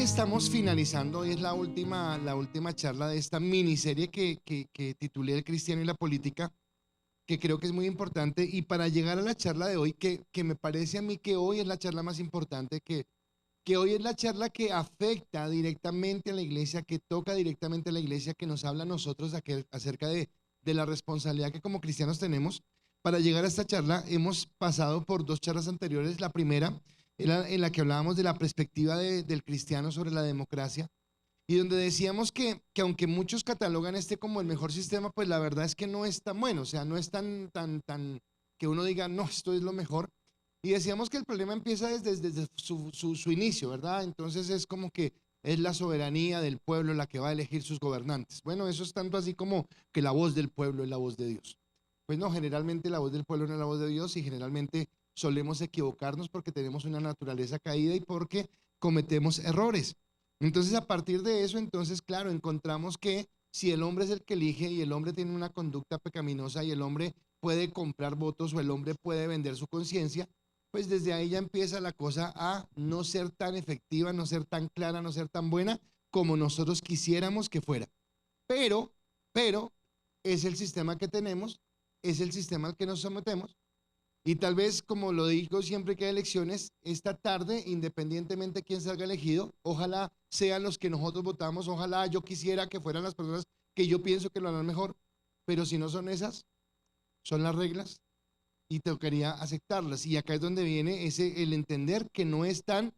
estamos finalizando, hoy es la última charla de esta miniserie que titulé El cristiano y la política, que creo que es muy importante. Y para llegar a la charla de hoy, que me parece a mí que hoy es la charla más importante, que hoy es la charla que afecta directamente a la iglesia, que toca directamente a la iglesia, que nos habla a nosotros acerca de la responsabilidad que como cristianos tenemos. Para llegar a esta charla hemos pasado por dos charlas anteriores. La primera era en la que hablábamos de la perspectiva del cristiano sobre la democracia, y donde decíamos que aunque muchos catalogan este como el mejor sistema, pues la verdad es que no es tan bueno. O sea, no es tan que uno diga, no, esto es lo mejor. Y decíamos que el problema empieza desde su inicio, ¿verdad? Entonces es como que es la soberanía del pueblo la que va a elegir sus gobernantes. Bueno, eso es tanto así como que la voz del pueblo es la voz de Dios. Pues no, generalmente la voz del pueblo no es la voz de Dios, y generalmente solemos equivocarnos porque tenemos una naturaleza caída y porque cometemos errores. Entonces, a partir de eso, entonces, claro, encontramos que si el hombre es el que elige y el hombre tiene una conducta pecaminosa y el hombre puede comprar votos o el hombre puede vender su conciencia, pues desde ahí ya empieza la cosa a no ser tan efectiva, no ser tan clara, no ser tan buena como nosotros quisiéramos que fuera. Pero, pero, es el sistema que tenemos, es el sistema al que nos sometemos. Y tal vez, como lo digo siempre que hay elecciones, esta tarde, independientemente de quién salga elegido, ojalá sean los que nosotros votamos, ojalá yo quisiera que fueran las personas que yo pienso que lo harán mejor, pero si no son esas, son las reglas y tocaría aceptarlas. Y acá es donde viene el entender que no es tan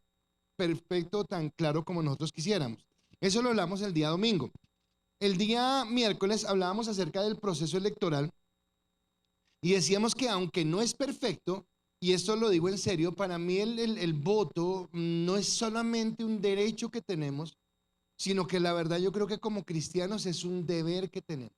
perfecto, tan claro como nosotros quisiéramos. Eso lo hablamos el día domingo. El día miércoles hablábamos acerca del proceso electoral y decíamos que aunque no es perfecto, y esto lo digo en serio, para mí el voto no es solamente un derecho que tenemos, sino que la verdad yo creo que como cristianos es un deber que tenemos.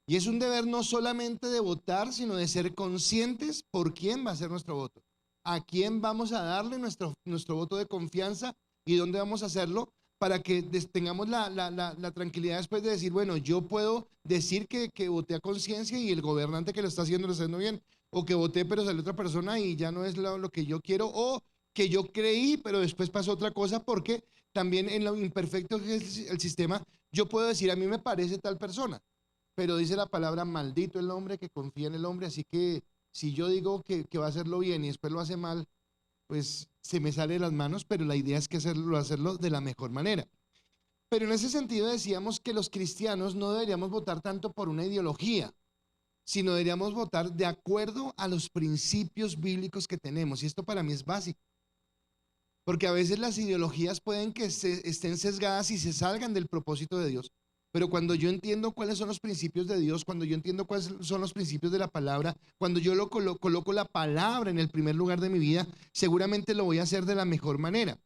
Y es un deber no solamente de votar, sino de ser conscientes por quién va a ser nuestro voto, a quién vamos a darle nuestro voto de confianza y dónde vamos a hacerlo, para que tengamos la tranquilidad después de decir, bueno, yo puedo decir que voté a conciencia y el gobernante que lo está haciendo bien, o que voté pero salió otra persona y ya no es lo que yo quiero, o que yo creí pero después pasó otra cosa, porque también en lo imperfecto que es el sistema, yo puedo decir, a mí me parece tal persona, pero dice la palabra, maldito el hombre que confía en el hombre. Así que si yo digo que va a hacerlo bien y después lo hace mal, pues se me sale de las manos, pero la idea es que hacerlo de la mejor manera. Pero en ese sentido decíamos que los cristianos no deberíamos votar tanto por una ideología, sino deberíamos votar de acuerdo a los principios bíblicos que tenemos. Y esto para mí es básico, porque a veces las ideologías pueden que estén sesgadas y se salgan del propósito de Dios. Pero cuando yo entiendo cuáles son los principios de Dios, cuando yo entiendo cuáles son los principios de la palabra, cuando yo coloco la palabra en el primer lugar de mi vida, seguramente lo voy a hacer de la mejor manera.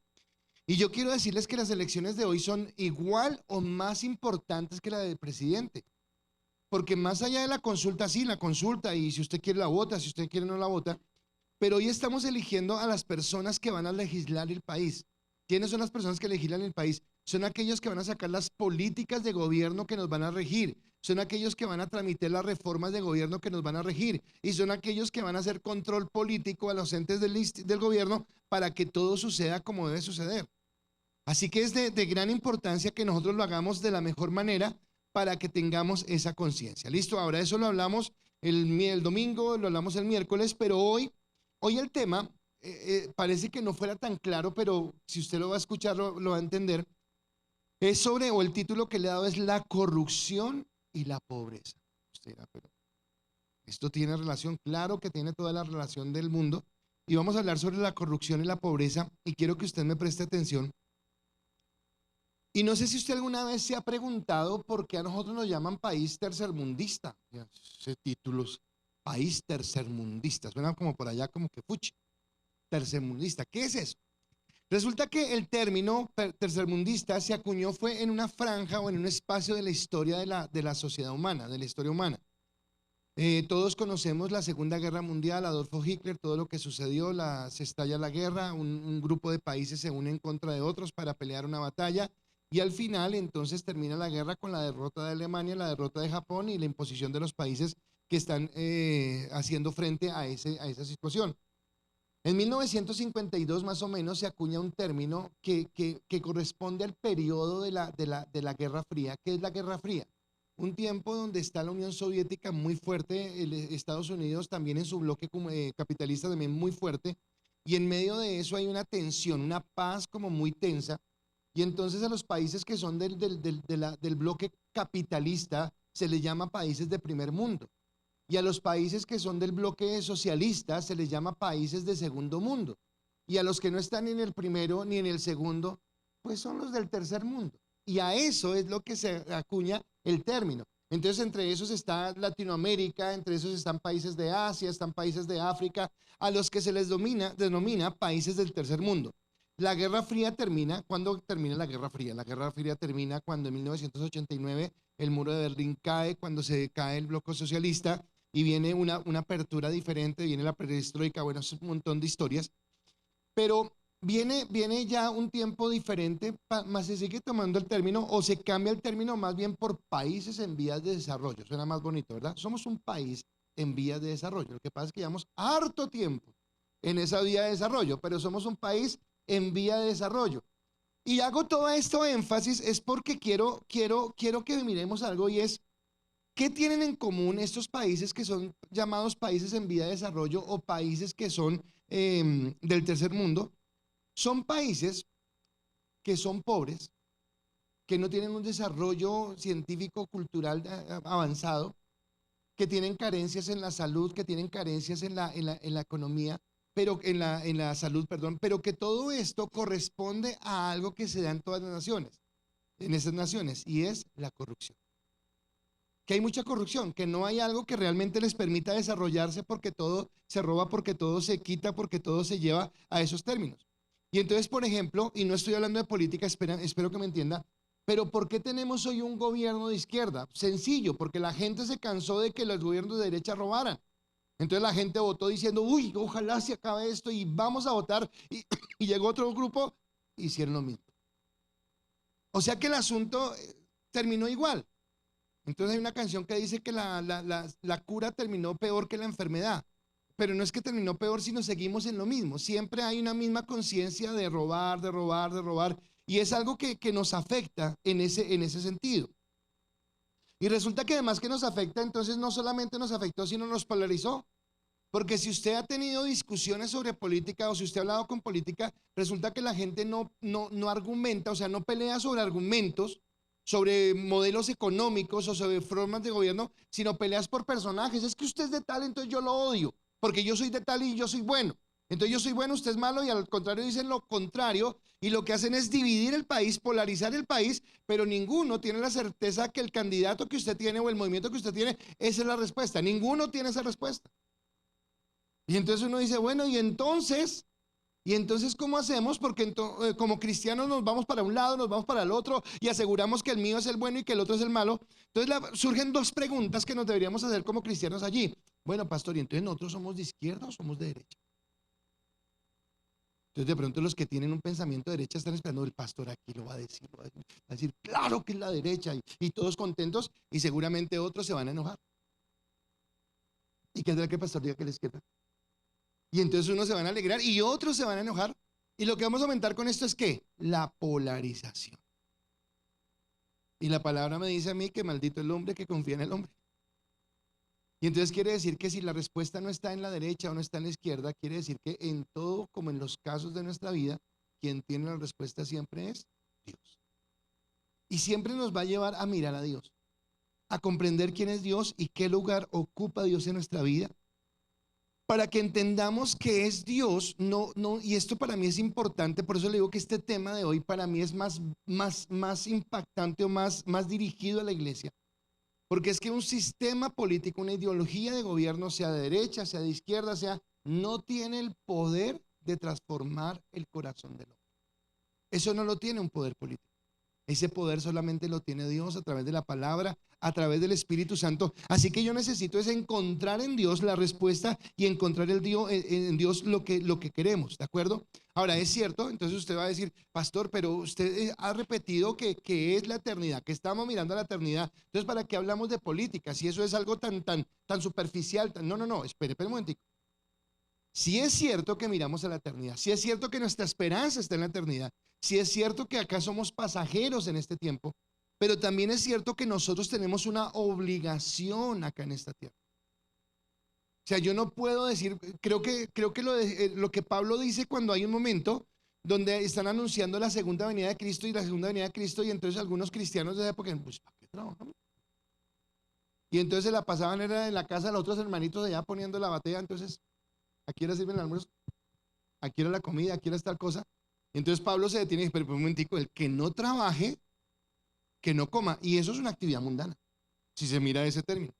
Y yo quiero decirles que las elecciones de hoy son igual o más importantes que la del presidente. Porque más allá de la consulta, sí, la consulta, y si usted quiere la vota, si usted quiere no la vota, pero hoy estamos eligiendo a las personas que van a legislar el país. ¿Quiénes son las personas que legislan el país? Son aquellos que van a sacar las políticas de gobierno que nos van a regir. Son aquellos que van a tramitar las reformas de gobierno que nos van a regir. Y son aquellos que van a hacer control político a los entes del gobierno para que todo suceda como debe suceder. Así que es de gran importancia que nosotros lo hagamos de la mejor manera para que tengamos esa conciencia. Listo, ahora eso lo hablamos el domingo, lo hablamos el miércoles, pero hoy el tema parece que no fuera tan claro, pero si usted lo va a escuchar, lo va a entender. Es sobre, o el título que le he dado es la corrupción y la pobreza. Usted dirá, pero esto tiene relación, claro que tiene toda la relación del mundo. Y vamos a hablar sobre la corrupción y la pobreza, y quiero que usted me preste atención. Y no sé si usted alguna vez se ha preguntado por qué a nosotros nos llaman país tercermundista. Ya, ese títulos, país tercermundista, suena como por allá como que fuchi, tercermundista. ¿Qué es eso? Resulta que el término tercermundista se acuñó fue en una franja o en un espacio de la historia de la sociedad humana, de la historia humana. Todos conocemos la Segunda Guerra Mundial, Adolfo Hitler, todo lo que sucedió, se estalla la guerra, un grupo de países se unen contra de otros para pelear una batalla, y al final entonces termina la guerra con la derrota de Alemania, la derrota de Japón y la imposición de los países que están haciendo frente a esa situación. En 1952 más o menos se acuña un término que corresponde al periodo de la Guerra Fría. ¿Qué es la Guerra Fría? Un tiempo donde está la Unión Soviética muy fuerte, Estados Unidos también en su bloque capitalista también muy fuerte, y en medio de eso hay una tensión, una paz como muy tensa, y entonces a los países que son del bloque capitalista se les llama países de primer mundo. Y a los países que son del bloque socialista se les llama países de segundo mundo. Y a los que no están ni en el primero ni en el segundo, pues son los del tercer mundo. Y a eso es lo que se acuña el término. Entonces, entre esos está Latinoamérica, entre esos están países de Asia, están países de África, a los que se les denomina países del tercer mundo. La Guerra Fría termina. ¿Cuándo termina la Guerra Fría? La Guerra Fría termina cuando en 1989 el muro de Berlín cae, cuando se cae el bloque socialista y viene una apertura diferente, viene la perestroika, bueno, es un montón de historias, pero viene ya un tiempo diferente, más se sigue tomando el término o se cambia el término más bien por países en vías de desarrollo. Suena más bonito, ¿verdad? Somos un país en vías de desarrollo. Lo que pasa es que llevamos harto tiempo en esa vía de desarrollo, pero somos un país en vía de desarrollo. Y hago todo esto énfasis es porque quiero que miremos algo, y es: ¿qué tienen en común estos países que son llamados países en vía de desarrollo o países que son del tercer mundo? Son países que son pobres, que no tienen un desarrollo científico, cultural avanzado, que tienen carencias en la salud, que tienen carencias en la economía, pero en la salud, perdón, pero que todo esto corresponde a algo que se da en todas las naciones, en esas naciones, y es la corrupción. Que hay mucha corrupción, que no hay algo que realmente les permita desarrollarse, porque todo se roba, porque todo se quita, porque todo se lleva a esos términos. Y entonces, por ejemplo, y no estoy hablando de política, espero que me entienda, pero ¿por qué tenemos hoy un gobierno de izquierda? Sencillo, porque la gente se cansó de que los gobiernos de derecha robaran. Entonces la gente votó diciendo: uy, ojalá se acabe esto y vamos a votar. Y llegó otro grupo, hicieron lo mismo. O sea que el asunto terminó igual. Entonces hay una canción que dice que la cura terminó peor que la enfermedad, pero no es que terminó peor, sino seguimos en lo mismo. Siempre hay una misma conciencia de robar, de robar, de robar, y es algo que nos afecta en ese sentido. Y resulta que además que nos afecta, entonces no solamente nos afectó, sino nos polarizó. Porque si usted ha tenido discusiones sobre política o si usted ha hablado con política, resulta que la gente no argumenta, o sea, no pelea sobre argumentos, sobre modelos económicos o sobre formas de gobierno, sino peleas por personajes. Es que usted es de tal, entonces yo lo odio, porque yo soy de tal y yo soy bueno. Entonces yo soy bueno, usted es malo, y al contrario dicen lo contrario, y lo que hacen es dividir el país, polarizar el país, pero ninguno tiene la certeza que el candidato que usted tiene o el movimiento que usted tiene, esa es la respuesta. Ninguno tiene esa respuesta. Y entonces uno dice: bueno, ¿y entonces cómo hacemos? Porque como cristianos nos vamos para un lado, nos vamos para el otro y aseguramos que el mío es el bueno y que el otro es el malo. Entonces surgen dos preguntas que nos deberíamos hacer como cristianos allí. Bueno, pastor, ¿y entonces nosotros somos de izquierda o somos de derecha? Entonces de pronto los que tienen un pensamiento de derecha están esperando: el pastor aquí lo va a decir, va a decir claro que es la derecha, y todos contentos, y seguramente otros se van a enojar. ¿Y qué tendrá que el pastor diga que la izquierda? Y entonces unos se van a alegrar y otros se van a enojar. Y lo que vamos a aumentar con esto es ¿qué? La polarización. Y la palabra me dice a mí que maldito el hombre que confía en el hombre. Y entonces quiere decir que si la respuesta no está en la derecha o no está en la izquierda, quiere decir que en todo, como en los casos de nuestra vida, quien tiene la respuesta siempre es Dios. Y siempre nos va a llevar a mirar a Dios, a comprender quién es Dios y qué lugar ocupa Dios en nuestra vida, para que entendamos que es Dios. Y esto para mí es importante, por eso le digo que este tema de hoy para mí es más impactante o más dirigido a la iglesia, porque es que un sistema político, una ideología de gobierno, sea de derecha, sea de izquierda, no tiene el poder de transformar el corazón del hombre. Eso no lo tiene un poder político. Ese poder solamente lo tiene Dios a través de la palabra, a través del Espíritu Santo. Así que yo necesito es encontrar en Dios la respuesta y encontrar en Dios lo que queremos, ¿de acuerdo? Ahora, es cierto, entonces usted va a decir: pastor, pero usted ha repetido que es la eternidad, que estamos mirando a la eternidad. Entonces, ¿para qué hablamos de política? Si eso es algo tan superficial. No, espere un momentico. Sí es cierto que miramos a la eternidad, sí es cierto que nuestra esperanza está en la eternidad, sí es cierto que acá somos pasajeros en este tiempo, pero también es cierto que nosotros tenemos una obligación acá en esta tierra. O sea, yo no puedo decir, creo que lo que Pablo dice cuando hay un momento donde están anunciando la segunda venida de Cristo y la segunda venida de Cristo, y entonces algunos cristianos de esa época, pues, ¿para qué trabajamos? Y entonces se la pasaban era en la casa de los otros hermanitos allá poniendo la batea, entonces, aquí era sirven el almuerzo, aquí era la comida, aquí era tal cosa. Entonces Pablo se detiene y dice, pero un momentico, el que no trabaje, que no coma, y eso es una actividad mundana, si se mira ese término.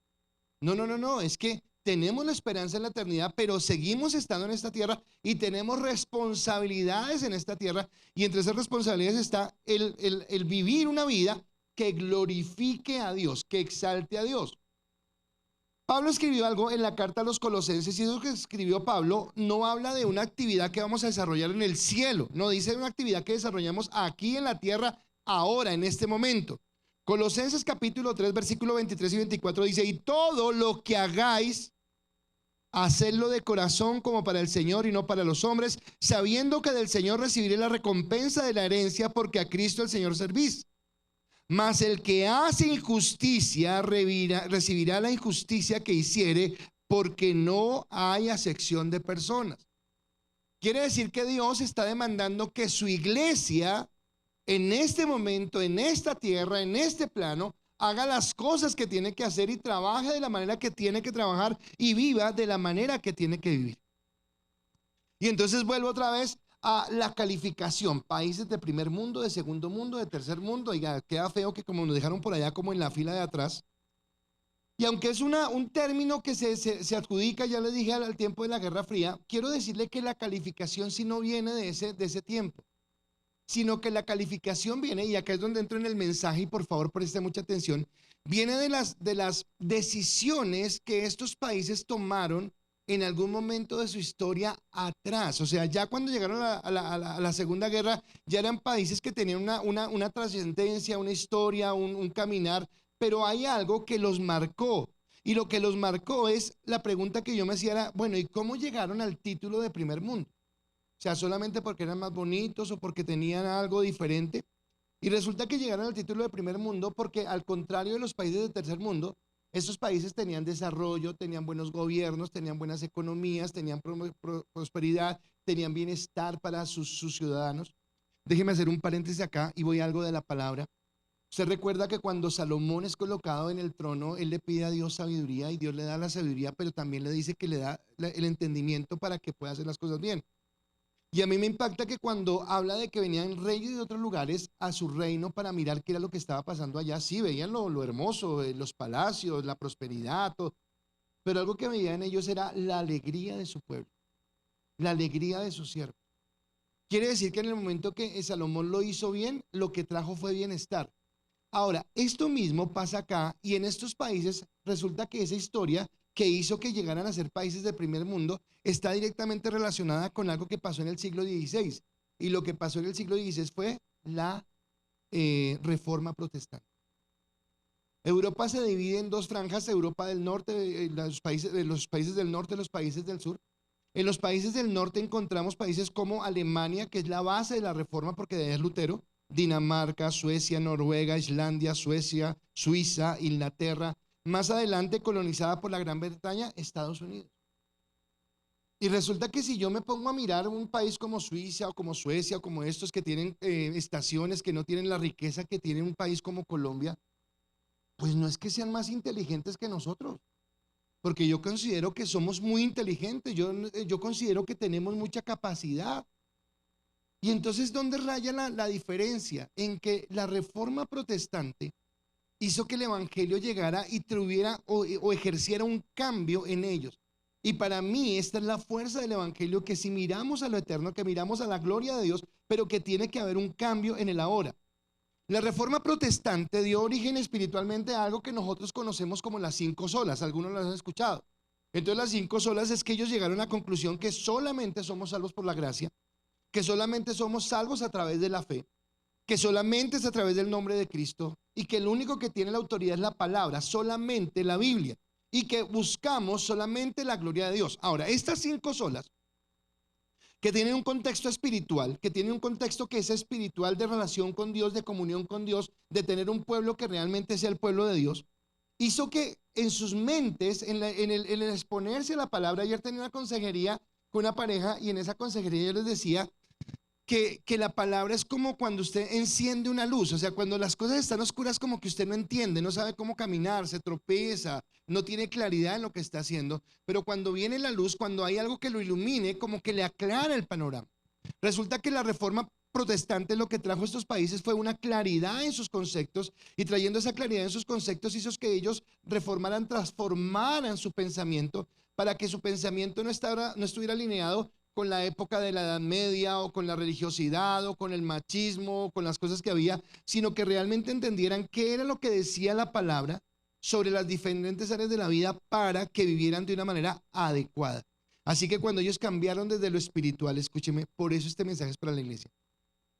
No, no, no, no, es que tenemos la esperanza en la eternidad, pero seguimos estando en esta tierra y tenemos responsabilidades en esta tierra, y entre esas responsabilidades está el vivir una vida que glorifique a Dios, que exalte a Dios. Pablo escribió algo en la carta a los Colosenses, y eso que escribió Pablo no habla de una actividad que vamos a desarrollar en el cielo, no, dice una actividad que desarrollamos aquí en la tierra, ahora, en este momento. Colosenses capítulo 3, versículo 23 y 24 dice, y todo lo que hagáis, hacedlo de corazón como para el Señor y no para los hombres, sabiendo que del Señor recibiré la recompensa de la herencia, porque a Cristo el Señor servís. Mas el que hace injusticia recibirá la injusticia que hiciere, porque no hay acepción de personas. Quiere decir que Dios está demandando que su iglesia en este momento, en esta tierra, en este plano, haga las cosas que tiene que hacer y trabaje de la manera que tiene que trabajar y viva de la manera que tiene que vivir. Y entonces vuelvo otra vez a la calificación, países de primer mundo, de segundo mundo, de tercer mundo. Oiga, queda feo que como nos dejaron por allá como en la fila de atrás. Y aunque es un término que se adjudica, ya les dije, al tiempo de la Guerra Fría, quiero decirle que la calificación sí no viene de ese tiempo, sino que la calificación viene, y acá es donde entro en el mensaje, y por favor preste mucha atención, viene de las decisiones que estos países tomaron en algún momento de su historia atrás. O sea, ya cuando llegaron a la Segunda Guerra, ya eran países que tenían una trascendencia, una historia, un caminar, pero hay algo que los marcó. Y lo que los marcó es la pregunta que yo me hacía era, bueno, ¿y cómo llegaron al título de primer mundo? O sea, solamente porque eran más bonitos o porque tenían algo diferente. Y resulta que llegaron al título de primer mundo porque, al contrario de los países de tercer mundo, estos países tenían desarrollo, tenían buenos gobiernos, tenían buenas economías, tenían prosperidad, tenían bienestar para sus ciudadanos. Déjeme hacer un paréntesis acá y voy a algo de la palabra. Usted recuerda que cuando Salomón es colocado en el trono, él le pide a Dios sabiduría, y Dios le da la sabiduría, pero también le dice que le da el entendimiento para que pueda hacer las cosas bien. Y a mí me impacta que cuando habla de que venían reyes de otros lugares a su reino para mirar qué era lo que estaba pasando allá, sí, veían lo hermoso, los palacios, la prosperidad, todo, pero algo que veían ellos era la alegría de su pueblo, la alegría de sus siervos. Quiere decir que en el momento que Salomón lo hizo bien, lo que trajo fue bienestar. Ahora, esto mismo pasa acá, y en estos países resulta que esa historia que hizo que llegaran a ser países de primer mundo está directamente relacionada con algo que pasó en el siglo XVI. Y lo que pasó en el siglo XVI fue la reforma protestante. Europa se divide en dos franjas: Europa del norte, los países del norte, los países del sur. En los países del norte encontramos países como Alemania, que es la base de la reforma porque de ahí es Lutero; Dinamarca, Suecia, Noruega, Islandia, Suecia, Suiza, Inglaterra. Más adelante, colonizada por la Gran Bretaña, Estados Unidos. Y resulta que si yo me pongo a mirar un país como Suiza o como Suecia o como estos que tienen estaciones, que no tienen la riqueza que tiene un país como Colombia, pues no es que sean más inteligentes que nosotros, porque yo considero que somos muy inteligentes, yo considero que tenemos mucha capacidad. Y entonces, ¿dónde raya la diferencia? En que la reforma protestante hizo que el evangelio llegara y tuviera o ejerciera un cambio en ellos. Y para mí esta es la fuerza del evangelio, que si miramos a lo eterno, que miramos a la gloria de Dios, pero que tiene que haber un cambio en el ahora. La reforma protestante dio origen espiritualmente a algo que nosotros conocemos como las 5 solas. Algunos las han escuchado. Entonces, las 5 solas es que ellos llegaron a la conclusión que solamente somos salvos por la gracia, que solamente somos salvos a través de la fe, que solamente es a través del nombre de Cristo, y que el único que tiene la autoridad es la palabra, solamente la Biblia, y que buscamos solamente la gloria de Dios. Ahora, estas 5 solas que tienen un contexto espiritual, que tienen un contexto que es espiritual de relación con Dios, de comunión con Dios, de tener un pueblo que realmente sea el pueblo de Dios, hizo que en sus mentes, en el exponerse a la palabra, ayer tenía una consejería con una pareja y en esa consejería yo les decía que la palabra es como cuando usted enciende una luz, o sea, cuando las cosas están oscuras como que usted no entiende, no sabe cómo caminar, se tropieza, no tiene claridad en lo que está haciendo, pero cuando viene la luz, cuando hay algo que lo ilumine, como que le aclara el panorama. Resulta que la reforma protestante lo que trajo a estos países fue una claridad en sus conceptos y trayendo esa claridad en sus conceptos hizo que ellos reformaran, transformaran su pensamiento para que su pensamiento no estuviera alineado con la época de la Edad Media o con la religiosidad o con el machismo o con las cosas que había, sino que realmente entendieran qué era lo que decía la palabra sobre las diferentes áreas de la vida para que vivieran de una manera adecuada. Así que cuando ellos cambiaron desde lo espiritual, escúcheme, por eso este mensaje es para la iglesia.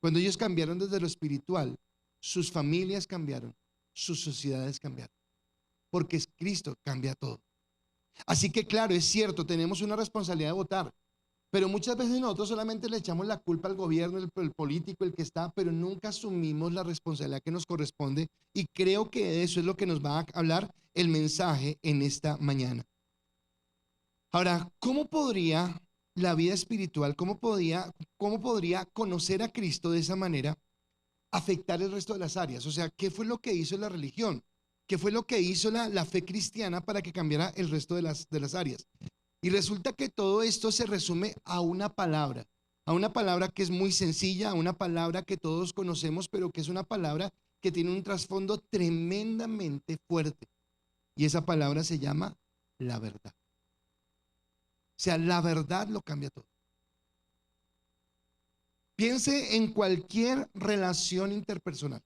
Cuando ellos cambiaron desde lo espiritual, sus familias cambiaron, sus sociedades cambiaron, porque Cristo cambia todo. Así que claro, es cierto, tenemos una responsabilidad de votar, pero muchas veces nosotros solamente le echamos la culpa al gobierno, el político, el que está, pero nunca asumimos la responsabilidad que nos corresponde y creo que de eso es lo que nos va a hablar el mensaje en esta mañana. Ahora, ¿cómo podría la vida espiritual, cómo podría conocer a Cristo de esa manera afectar el resto de las áreas? O sea, ¿qué fue lo que hizo la religión? ¿Qué fue lo que hizo la fe cristiana para que cambiara el resto de las áreas? Y resulta que todo esto se resume a una palabra que es muy sencilla, a una palabra que todos conocemos, pero que es una palabra que tiene un trasfondo tremendamente fuerte. Y esa palabra se llama la verdad. O sea, la verdad lo cambia todo. Piense en cualquier relación interpersonal,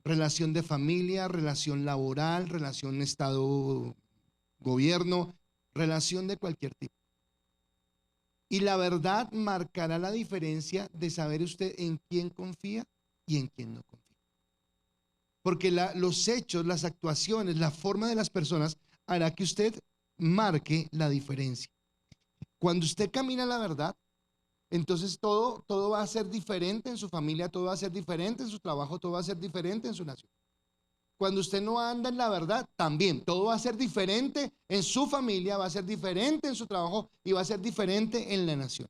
relación de familia, relación laboral, relación Estado-gobierno, relación de cualquier tipo. Y la verdad marcará la diferencia de saber usted en quién confía y en quién no confía. Porque los hechos, las actuaciones, la forma de las personas hará que usted marque la diferencia. Cuando usted camina la verdad, entonces todo va a ser diferente en su familia, todo va a ser diferente en su trabajo, todo va a ser diferente en su nación. Cuando usted no anda en la verdad, también todo va a ser diferente en su familia, va a ser diferente en su trabajo y va a ser diferente en la nación.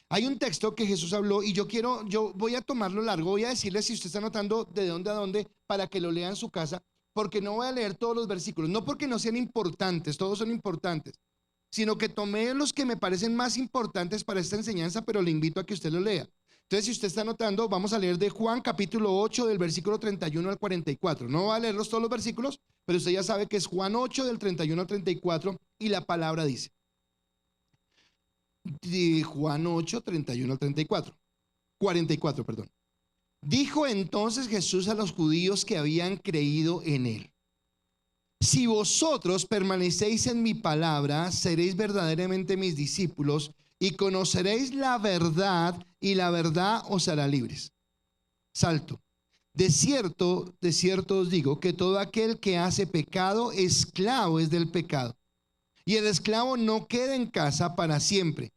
Hay un texto que Jesús habló y yo voy a tomarlo largo, voy a decirle si usted está anotando de dónde a dónde para que lo lea en su casa, porque no voy a leer todos los versículos, no porque no sean importantes, todos son importantes, sino que tomé los que me parecen más importantes para esta enseñanza, pero le invito a que usted lo lea. Entonces, si usted está anotando, vamos a leer de Juan capítulo 8 del versículo 31 al 44. No va a leerlos todos los versículos, pero usted ya sabe que es Juan 8 del 31 al 34 y la palabra dice. De Juan 8, 31 al 44, perdón. Dijo entonces Jesús a los judíos que habían creído en él: si vosotros permanecéis en mi palabra, seréis verdaderamente mis discípulos y conoceréis la verdad y la verdad os hará libres. Salto. De cierto os digo que todo aquel que hace pecado, esclavo es del pecado. Y el esclavo no queda en casa para siempre.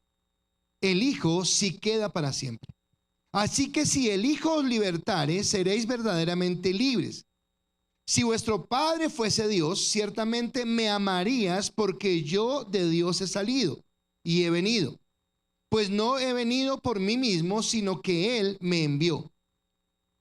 El Hijo sí queda para siempre. Así que si el Hijo os libertare, seréis verdaderamente libres. Si vuestro Padre fuese Dios, ciertamente me amarías, porque yo de Dios he salido y he venido. Pues no he venido por mí mismo, sino que Él me envió.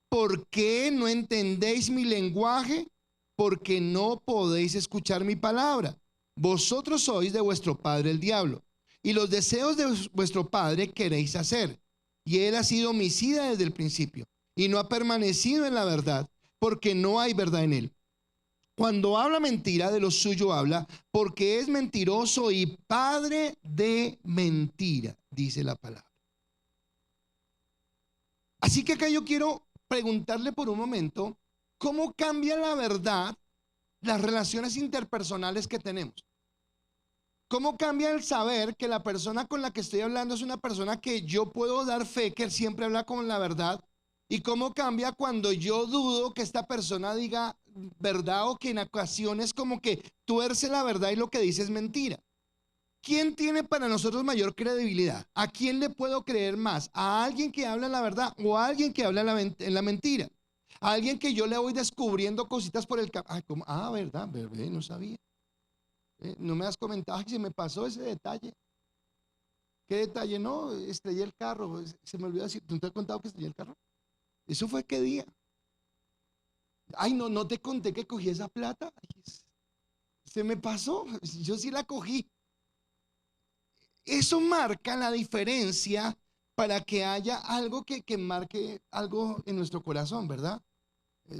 ¿Por qué no entendéis mi lenguaje? Porque no podéis escuchar mi palabra. Vosotros sois de vuestro padre el diablo, y los deseos de vuestro padre queréis hacer. Y él ha sido homicida desde el principio, y no ha permanecido en la verdad, porque no hay verdad en él. Cuando habla mentira, de lo suyo habla, porque es mentiroso y padre de mentira, dice la palabra. Así que acá yo quiero preguntarle por un momento, ¿cómo cambia la verdad las relaciones interpersonales que tenemos? ¿Cómo cambia el saber que la persona con la que estoy hablando es una persona que yo puedo dar fe, que él siempre habla con la verdad? ¿Y cómo cambia cuando yo dudo que esta persona diga verdad o que en ocasiones como que tuerce la verdad y lo que dice es mentira? ¿Quién tiene para nosotros mayor credibilidad? ¿A quién le puedo creer más? ¿A alguien que habla la verdad o a alguien que habla en la mentira? ¿A alguien que yo le voy descubriendo cositas por el camino? ¿Verdad? Bebé, no sabía. No me has comentado. Ay, se me pasó ese detalle. ¿Qué detalle? No, estrellé el carro. Se me olvidó decir. ¿Tú te has contado que estrellé el carro? ¿Eso fue qué día? Ay, no te conté que cogí esa plata. Ay, se me pasó. Yo sí la cogí. Eso marca la diferencia para que haya algo que marque algo en nuestro corazón, ¿verdad?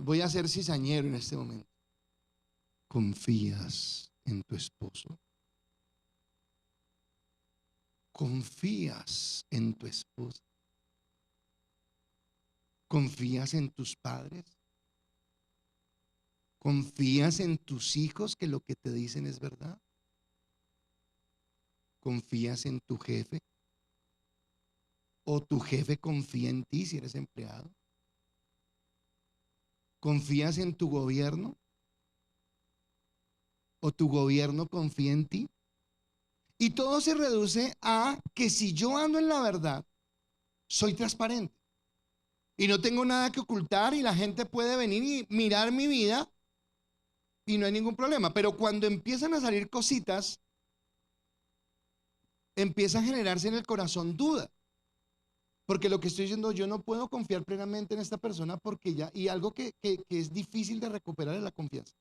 Voy a ser cizañero en este momento. ¿Confías en tu esposo? ¿Confías en tu esposa? ¿Confías en tus padres? ¿Confías en tus hijos que lo que te dicen es verdad? ¿Confías en tu jefe? ¿O tu jefe confía en ti si eres empleado? ¿Confías en tu gobierno? ¿O tu gobierno confía en ti? Y todo se reduce a que si yo ando en la verdad, soy transparente y no tengo nada que ocultar y la gente puede venir y mirar mi vida y no hay ningún problema. Pero cuando empiezan a salir cositas, empieza a generarse en el corazón duda. Porque lo que estoy diciendo, yo no puedo confiar plenamente en esta persona porque ya, y algo que es difícil de recuperar es la confianza.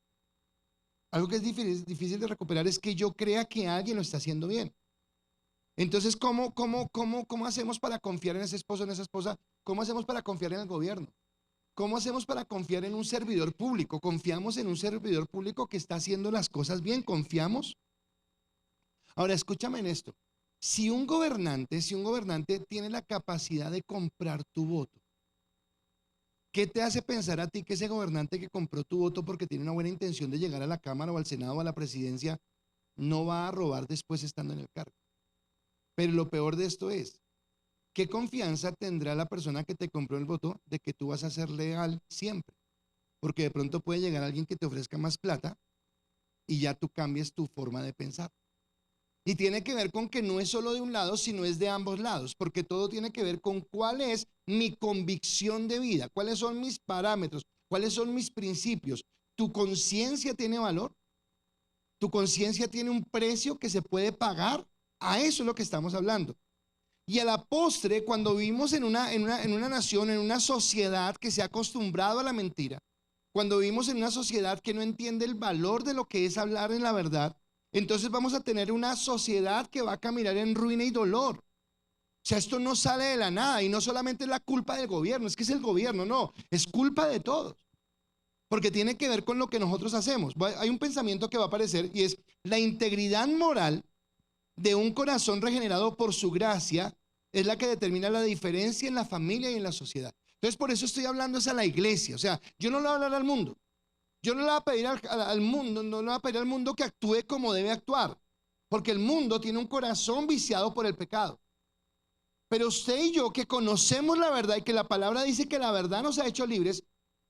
Algo que es difícil de recuperar es que yo crea que alguien lo está haciendo bien. Entonces, ¿cómo hacemos para confiar en ese esposo, en esa esposa? ¿Cómo hacemos para confiar en el gobierno? ¿Cómo hacemos para confiar en un servidor público? ¿Confiamos en un servidor público que está haciendo las cosas bien? ¿Confiamos? Ahora, escúchame en esto. Si un gobernante tiene la capacidad de comprar tu voto, ¿qué te hace pensar a ti que ese gobernante que compró tu voto porque tiene una buena intención de llegar a la Cámara o al Senado o a la presidencia no va a robar después estando en el cargo? Pero lo peor de esto es, ¿qué confianza tendrá la persona que te compró el voto de que tú vas a ser leal siempre? Porque de pronto puede llegar alguien que te ofrezca más plata y ya tú cambies tu forma de pensar. Y tiene que ver con que no es solo de un lado, sino es de ambos lados, porque todo tiene que ver con cuál es mi convicción de vida, cuáles son mis parámetros, cuáles son mis principios. ¿Tu conciencia tiene valor? ¿Tu conciencia tiene un precio que se puede pagar? A eso es lo que estamos hablando. Y a la postre, cuando vivimos en una nación, en una sociedad que se ha acostumbrado a la mentira, cuando vivimos en una sociedad que no entiende el valor de lo que es hablar en la verdad, entonces vamos a tener una sociedad que va a caminar en ruina y dolor. O sea, esto no sale de la nada y no solamente es la culpa del gobierno, es que es el gobierno, no, es culpa de todos. Porque tiene que ver con lo que nosotros hacemos. Hay un pensamiento que va a aparecer y es la integridad moral de un corazón regenerado por su gracia es la que determina la diferencia en la familia y en la sociedad. Entonces, por eso estoy hablando es a la iglesia. O sea, yo no le voy a hablar al mundo. Yo no le voy a pedir al mundo, no le voy a pedir al mundo que actúe como debe actuar, porque el mundo tiene un corazón viciado por el pecado. Pero usted y yo que conocemos la verdad y que la palabra dice que la verdad nos ha hecho libres,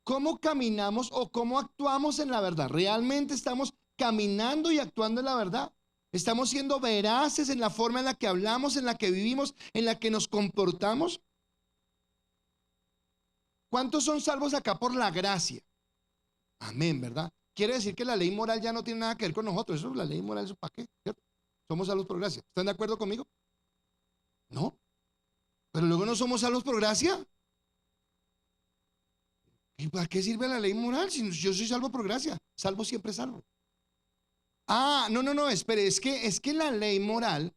¿cómo caminamos o cómo actuamos en la verdad? ¿Realmente estamos caminando y actuando en la verdad? ¿Estamos siendo veraces en la forma en la que hablamos, en la que vivimos, en la que nos comportamos? ¿Cuántos son salvos acá por la gracia? Amén, ¿verdad? Quiere decir que la ley moral ya no tiene nada que ver con nosotros. Eso, la ley moral, ¿eso para qué? ¿Cierto? Somos salvos por gracia. ¿Están de acuerdo conmigo? No. Pero luego no somos salvos por gracia. ¿Y para qué sirve la ley moral si yo soy salvo por gracia? Salvo siempre salvo. No, espere, es que la ley moral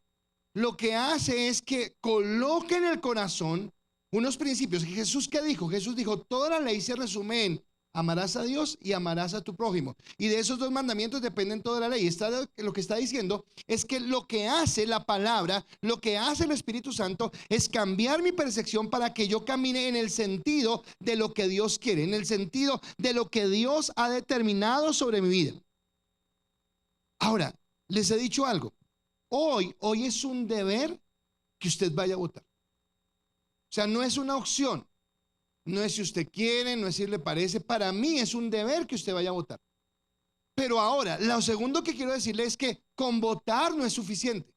lo que hace es que coloque en el corazón unos principios. ¿Jesús qué dijo? Jesús dijo, toda la ley se resume en amarás a Dios y amarás a tu prójimo. Y de esos dos mandamientos dependen toda la ley. Lo que está diciendo es que lo que hace la palabra, lo que hace el Espíritu Santo es cambiar mi percepción para que yo camine en el sentido de lo que Dios quiere, en el sentido de lo que Dios ha determinado sobre mi vida. Ahora, les he dicho algo. Hoy es un deber que usted vaya a votar. O sea, no es una opción. No es si usted quiere, no es si le parece. Para mí es un deber que usted vaya a votar. Pero ahora, lo segundo que quiero decirle es que con votar no es suficiente.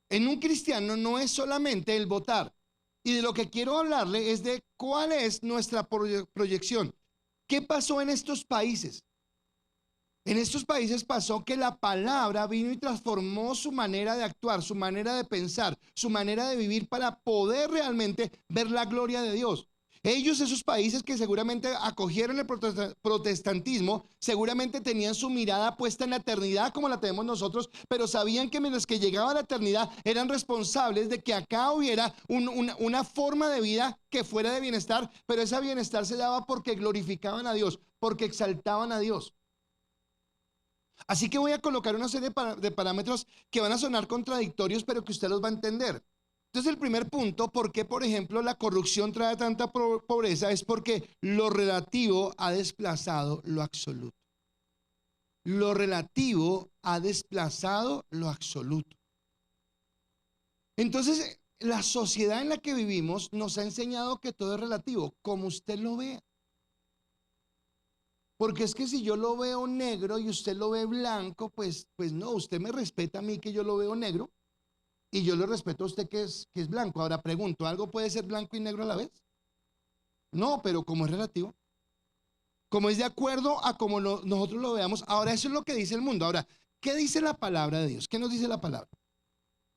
En un cristiano no es solamente el votar. Y de lo que quiero hablarle es de cuál es nuestra proyección. ¿Qué pasó en estos países? En estos países pasó que la palabra vino y transformó su manera de actuar, su manera de pensar, su manera de vivir para poder realmente ver la gloria de Dios. Ellos, esos países que seguramente acogieron el protestantismo, seguramente tenían su mirada puesta en la eternidad como la tenemos nosotros, pero sabían que mientras que llegaba la eternidad eran responsables de que acá hubiera una forma de vida que fuera de bienestar, pero ese bienestar se daba porque glorificaban a Dios, porque exaltaban a Dios. Así que voy a colocar una serie de parámetros que van a sonar contradictorios, pero que usted los va a entender. Entonces, el primer punto, ¿por qué, por ejemplo, la corrupción trae tanta pobreza? Es porque lo relativo ha desplazado lo absoluto. Lo relativo ha desplazado lo absoluto. Entonces, la sociedad en la que vivimos nos ha enseñado que todo es relativo, como usted lo vea. Porque es que si yo lo veo negro y usted lo ve blanco, pues no, usted me respeta a mí que yo lo veo negro y yo le respeto a usted que es blanco. Ahora pregunto, ¿algo puede ser blanco y negro a la vez? No, pero como es relativo, como es de acuerdo a como nosotros lo veamos. Ahora eso es lo que dice el mundo. Ahora, ¿qué dice la palabra de Dios? ¿Qué nos dice la palabra?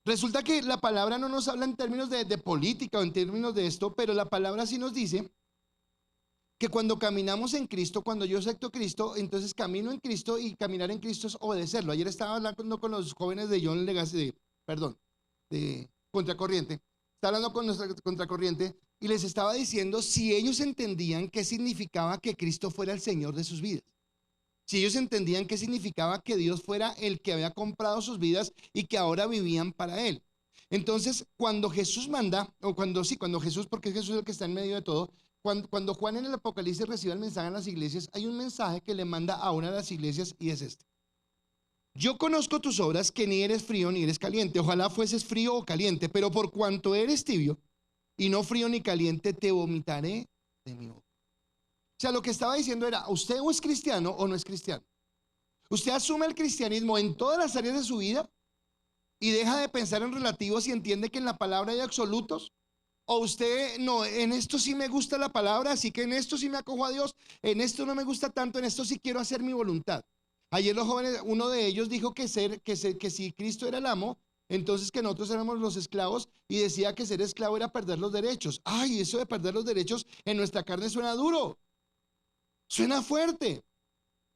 Resulta que la palabra no nos habla en términos de política o en términos de esto, pero la palabra sí nos dice que cuando caminamos en Cristo, cuando yo acepto a Cristo, entonces camino en Cristo, y caminar en Cristo es obedecerlo. Ayer estaba hablando con los jóvenes de John Legacy, de Contracorriente. Estaba hablando con nuestra Contracorriente y les estaba diciendo si ellos entendían qué significaba que Cristo fuera el Señor de sus vidas. Si ellos entendían qué significaba que Dios fuera el que había comprado sus vidas y que ahora vivían para Él. Entonces, cuando Jesús manda, o cuando Jesús, porque es Jesús el que está en medio de todo, cuando Juan en el Apocalipsis recibe el mensaje en las iglesias, hay un mensaje que le manda a una de las iglesias y es este: yo conozco tus obras, que ni eres frío ni eres caliente. Ojalá fueses frío o caliente, pero por cuanto eres tibio y no frío ni caliente, te vomitaré de mi boca. O sea, lo que estaba diciendo era, usted o es cristiano o no es cristiano. Usted asume el cristianismo en todas las áreas de su vida y deja de pensar en relativos y entiende que en la palabra hay absolutos. O usted, no, en esto sí me gusta la palabra, así que en esto sí me acojo a Dios, en esto no me gusta tanto, en esto sí quiero hacer mi voluntad. Ayer los jóvenes, uno de ellos dijo que si Cristo era el amo, entonces que nosotros éramos los esclavos, y decía que ser esclavo era perder los derechos. Ay, eso de perder los derechos en nuestra carne suena duro, suena fuerte,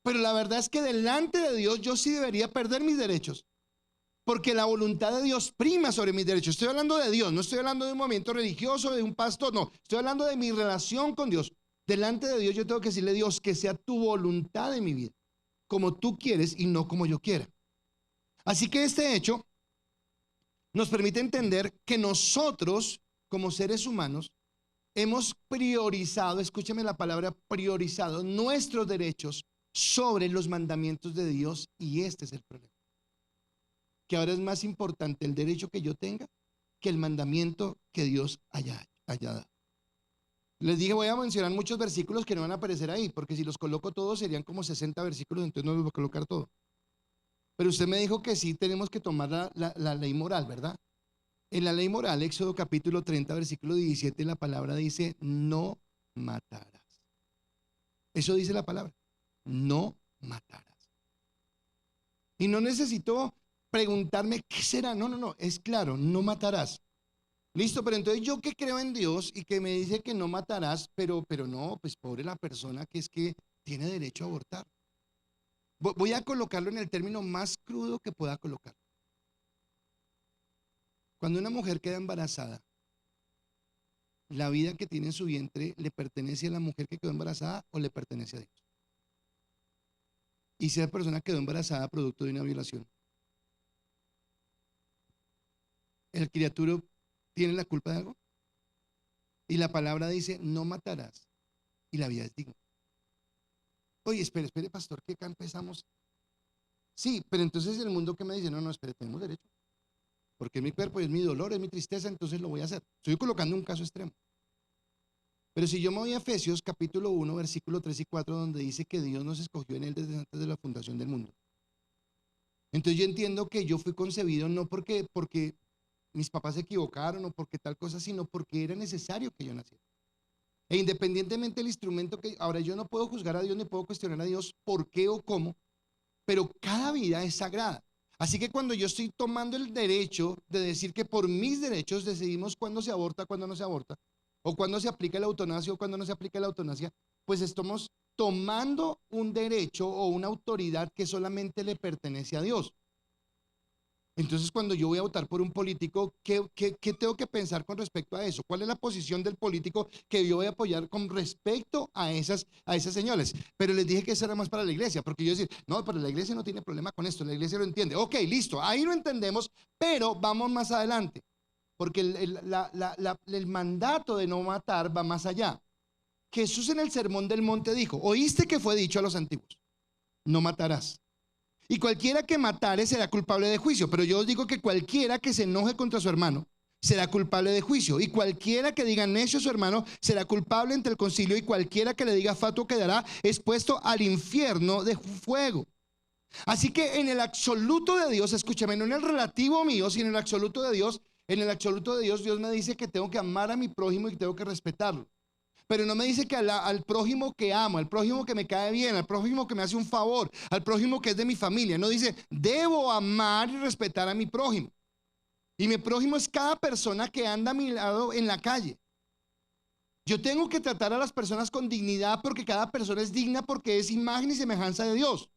pero la verdad es que delante de Dios yo sí debería perder mis derechos, porque la voluntad de Dios prima sobre mis derechos. Estoy hablando de Dios, no estoy hablando de un movimiento religioso, de un pastor, no, estoy hablando de mi relación con Dios. Delante de Dios yo tengo que decirle a Dios que sea tu voluntad en mi vida, como tú quieres y no como yo quiera. Así que este hecho nos permite entender que nosotros, como seres humanos, hemos priorizado, escúcheme la palabra priorizado, nuestros derechos sobre los mandamientos de Dios, y este es el problema. Que ahora es más importante el derecho que yo tenga que el mandamiento que Dios haya dado. Les dije, voy a mencionar muchos versículos que no van a aparecer ahí, porque si los coloco todos serían como 60 versículos, entonces no los voy a colocar todo. Pero usted me dijo que sí tenemos que tomar la ley moral, ¿verdad? En la ley moral, Éxodo capítulo 30, versículo 17, la palabra dice, no matarás. Eso dice la palabra, no matarás. Y no necesito preguntarme qué será. No, es claro, no matarás. Listo, pero entonces yo que creo en Dios y que me dice que no matarás, pero no, pues pobre la persona que es que tiene derecho a abortar. Voy a colocarlo en el término más crudo que pueda colocar. Cuando una mujer queda embarazada, la vida que tiene en su vientre, ¿le pertenece a la mujer que quedó embarazada o le pertenece a Dios? Y si esa persona quedó embarazada producto de una violación, ¿el criatura tiene la culpa de algo? Y la palabra dice, no matarás, y la vida es digna. Oye, espere, pastor, que acá empezamos. Sí, pero entonces el mundo que me dice, no, espere, tenemos derecho. Porque es mi cuerpo, es mi dolor, es mi tristeza, entonces lo voy a hacer. Estoy colocando un caso extremo. Pero si yo me voy a Efesios capítulo 1, versículo 3 y 4, donde dice que Dios nos escogió en él desde antes de la fundación del mundo. Entonces yo entiendo que yo fui concebido no porque mis papás se equivocaron o porque tal cosa, sino porque era necesario que yo naciera. E independientemente del instrumento que, ahora yo no puedo juzgar a Dios ni puedo cuestionar a Dios por qué o cómo, pero cada vida es sagrada. Así que cuando yo estoy tomando el derecho de decir que por mis derechos decidimos cuándo se aborta, cuándo no se aborta, o cuándo se aplica la eutanasia o cuándo no se aplica la eutanasia, pues estamos tomando un derecho o una autoridad que solamente le pertenece a Dios. Entonces, cuando yo voy a votar por un político, ¿qué tengo que pensar con respecto a eso? ¿Cuál es la posición del político que yo voy a apoyar con respecto a esas señales? Pero les dije que eso era más para la iglesia, porque yo decir, no, pero la iglesia no tiene problema con esto, la iglesia lo entiende. Ok, listo, ahí lo entendemos, pero vamos más adelante, porque el mandato de no matar va más allá. Jesús en el Sermón del Monte dijo, ¿oíste que fue dicho a los antiguos? No matarás. Y cualquiera que matare será culpable de juicio. Pero yo os digo que cualquiera que se enoje contra su hermano será culpable de juicio. Y cualquiera que diga necio a su hermano será culpable ante el concilio. Y cualquiera que le diga fatuo quedará expuesto al infierno de fuego. Así que en el absoluto de Dios, escúchame, no en el relativo mío, sino en el absoluto de Dios. En el absoluto de Dios, Dios me dice que tengo que amar a mi prójimo y que tengo que respetarlo. Pero no me dice que al prójimo que amo, al prójimo que me cae bien, al prójimo que me hace un favor, al prójimo que es de mi familia. No dice, debo amar y respetar a mi prójimo. Y mi prójimo es cada persona que anda a mi lado en la calle. Yo tengo que tratar a las personas con dignidad porque cada persona es digna porque es imagen y semejanza de Dios.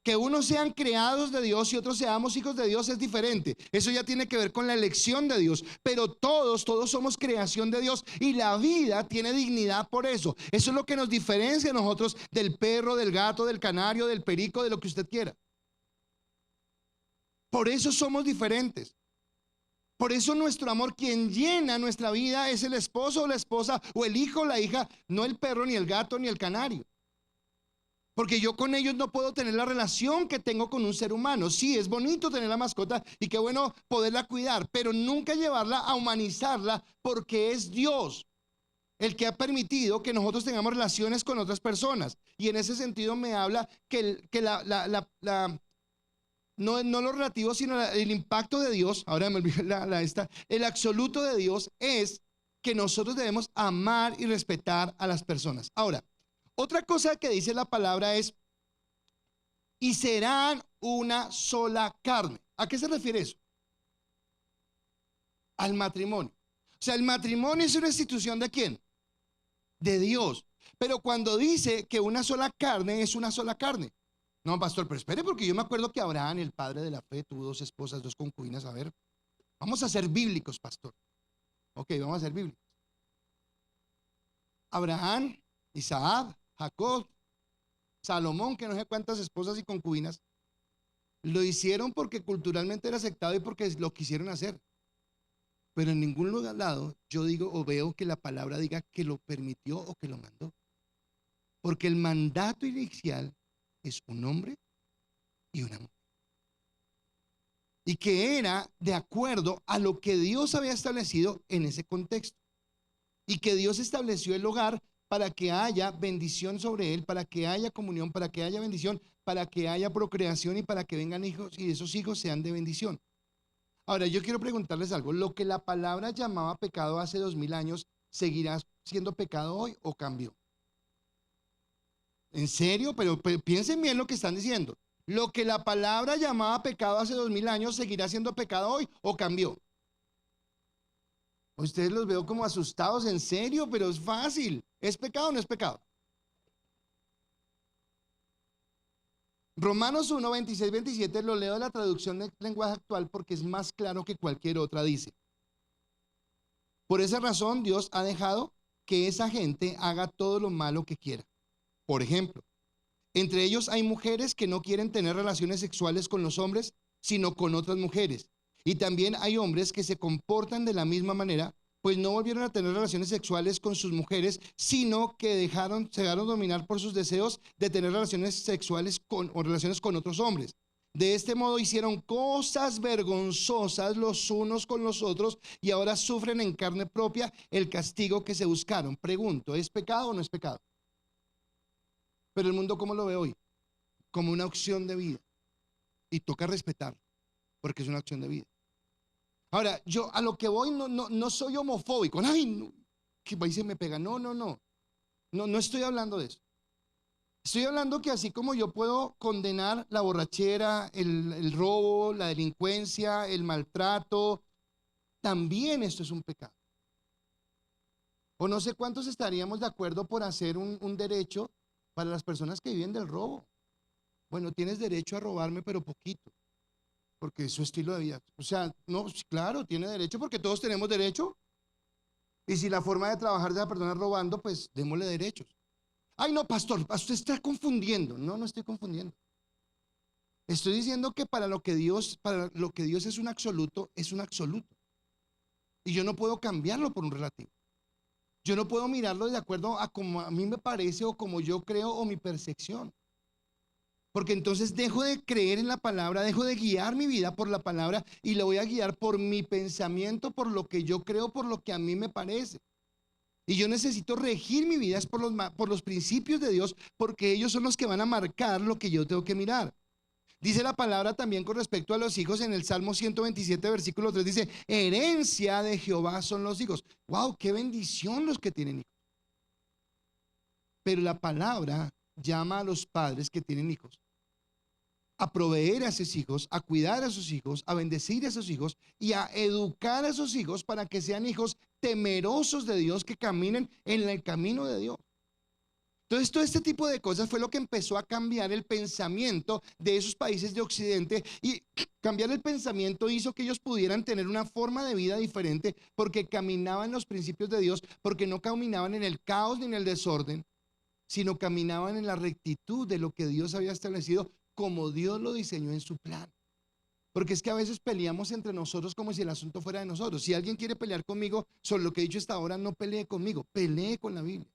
Que unos sean creados de Dios y otros seamos hijos de Dios es diferente. Eso ya tiene que ver con la elección de Dios. Pero todos somos creación de Dios y la vida tiene dignidad por eso. Eso es lo que nos diferencia a nosotros del perro, del gato, del canario, del perico, de lo que usted quiera. Por eso somos diferentes. Por eso nuestro amor, quien llena nuestra vida es el esposo o la esposa o el hijo o la hija, no el perro, ni el gato, ni el canario. Porque yo con ellos no puedo tener la relación que tengo con un ser humano. Sí, es bonito tener la mascota y qué bueno poderla cuidar, pero nunca llevarla a humanizarla porque es Dios el que ha permitido que nosotros tengamos relaciones con otras personas. Y en ese sentido me habla no lo relativo, sino el impacto de Dios. Ahora me olvidé el absoluto de Dios es que nosotros debemos amar y respetar a las personas. Ahora, otra cosa que dice la palabra es, y serán una sola carne. ¿A qué se refiere eso? Al matrimonio. O sea, el matrimonio es una institución ¿de quién? De Dios. Pero cuando dice que una sola carne es una sola carne. No, pastor, pero espere, porque yo me acuerdo que Abraham, el padre de la fe, tuvo dos esposas, dos concubinas. A ver, vamos a ser bíblicos, pastor. Ok, vamos a ser bíblicos. Abraham, Isaac, Jacob, Salomón, que no sé cuántas esposas y concubinas, lo hicieron porque culturalmente era aceptado y porque lo quisieron hacer. Pero en ningún lado yo digo o veo que la palabra diga que lo permitió o que lo mandó. Porque el mandato inicial es un hombre y una mujer. Y que era de acuerdo a lo que Dios había establecido en ese contexto. Y que Dios estableció el hogar para que haya bendición sobre él, para que haya comunión, para que haya bendición, para que haya procreación y para que vengan hijos y esos hijos sean de bendición. Ahora, yo quiero preguntarles algo. ¿Lo que la palabra llamaba pecado hace 2000 años seguirá siendo pecado hoy o cambió? ¿En serio? Pero piensen bien lo que están diciendo. ¿Lo que la palabra llamaba pecado hace 2000 años seguirá siendo pecado hoy o cambió? Ustedes los veo como asustados, en serio, pero es fácil. ¿Es pecado o no es pecado? Romanos 1, 26, 27 lo leo de la traducción del lenguaje actual porque es más claro que cualquier otra. Dice, por esa razón Dios ha dejado que esa gente haga todo lo malo que quiera. Por ejemplo, entre ellos hay mujeres que no quieren tener relaciones sexuales con los hombres, sino con otras mujeres. Y también hay hombres que se comportan de la misma manera, pues no volvieron a tener relaciones sexuales con sus mujeres, sino que se dejaron dominar por sus deseos de tener relaciones sexuales o relaciones con otros hombres. De este modo hicieron cosas vergonzosas los unos con los otros y ahora sufren en carne propia el castigo que se buscaron. Pregunto, ¿es pecado o no es pecado? Pero el mundo, ¿cómo lo ve hoy? Como una opción de vida. Y toca respetar, porque es una opción de vida. Ahora, yo a lo que voy no soy homofóbico. Ay, no, que va y se me pega. No estoy hablando de eso. Estoy hablando que así como yo puedo condenar la borrachera, el robo, la delincuencia, el maltrato, también esto es un pecado. O no sé cuántos estaríamos de acuerdo por hacer un derecho para las personas que viven del robo. Bueno, tienes derecho a robarme, pero poquito, porque es su estilo de vida. O sea, no, sí, claro, tiene derecho porque todos tenemos derecho. Y si la forma de trabajar de la persona es robando, pues démosle derechos. Ay, no, pastor, usted está confundiendo. No estoy confundiendo. Estoy diciendo que para lo que Dios es un absoluto, es un absoluto. Y yo no puedo cambiarlo por un relativo. Yo no puedo mirarlo de acuerdo a como a mí me parece o como yo creo o mi percepción. Porque entonces dejo de creer en la palabra, dejo de guiar mi vida por la palabra y la voy a guiar por mi pensamiento, por lo que yo creo, por lo que a mí me parece. Y yo necesito regir mi vida es por los principios de Dios, porque ellos son los que van a marcar lo que yo tengo que mirar. Dice la palabra también con respecto a los hijos en el Salmo 127, versículo 3, dice, herencia de Jehová son los hijos. Wow, qué bendición los que tienen hijos. Pero la palabra llama a los padres que tienen hijos a proveer a sus hijos, a cuidar a sus hijos, a bendecir a sus hijos y a educar a sus hijos para que sean hijos temerosos de Dios, que caminen en el camino de Dios. Entonces, todo este tipo de cosas fue lo que empezó a cambiar el pensamiento de esos países de Occidente, y cambiar el pensamiento hizo que ellos pudieran tener una forma de vida diferente porque caminaban los principios de Dios, porque no caminaban en el caos ni en el desorden, sino caminaban en la rectitud de lo que Dios había establecido como Dios lo diseñó en su plan. Porque es que a veces peleamos entre nosotros como si el asunto fuera de nosotros. Si alguien quiere pelear conmigo sobre lo que he dicho hasta ahora, no pelee conmigo, pelee con la Biblia.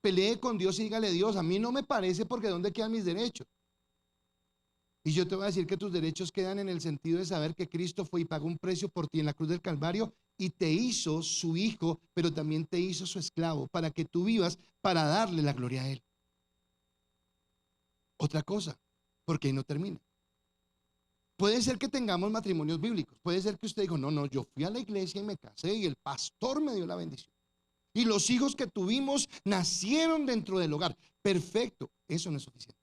Pelee con Dios y dígale: Dios, a mí no me parece, porque ¿dónde quedan mis derechos? Y yo te voy a decir que tus derechos quedan en el sentido de saber que Cristo fue y pagó un precio por ti en la cruz del Calvario y te hizo su hijo, pero también te hizo su esclavo para que tú vivas para darle la gloria a Él. Otra cosa, porque ahí no termina. Puede ser que tengamos matrimonios bíblicos, puede ser que usted dijo: no, yo fui a la iglesia y me casé y el pastor me dio la bendición. Y los hijos que tuvimos nacieron dentro del hogar. Perfecto, eso no es suficiente.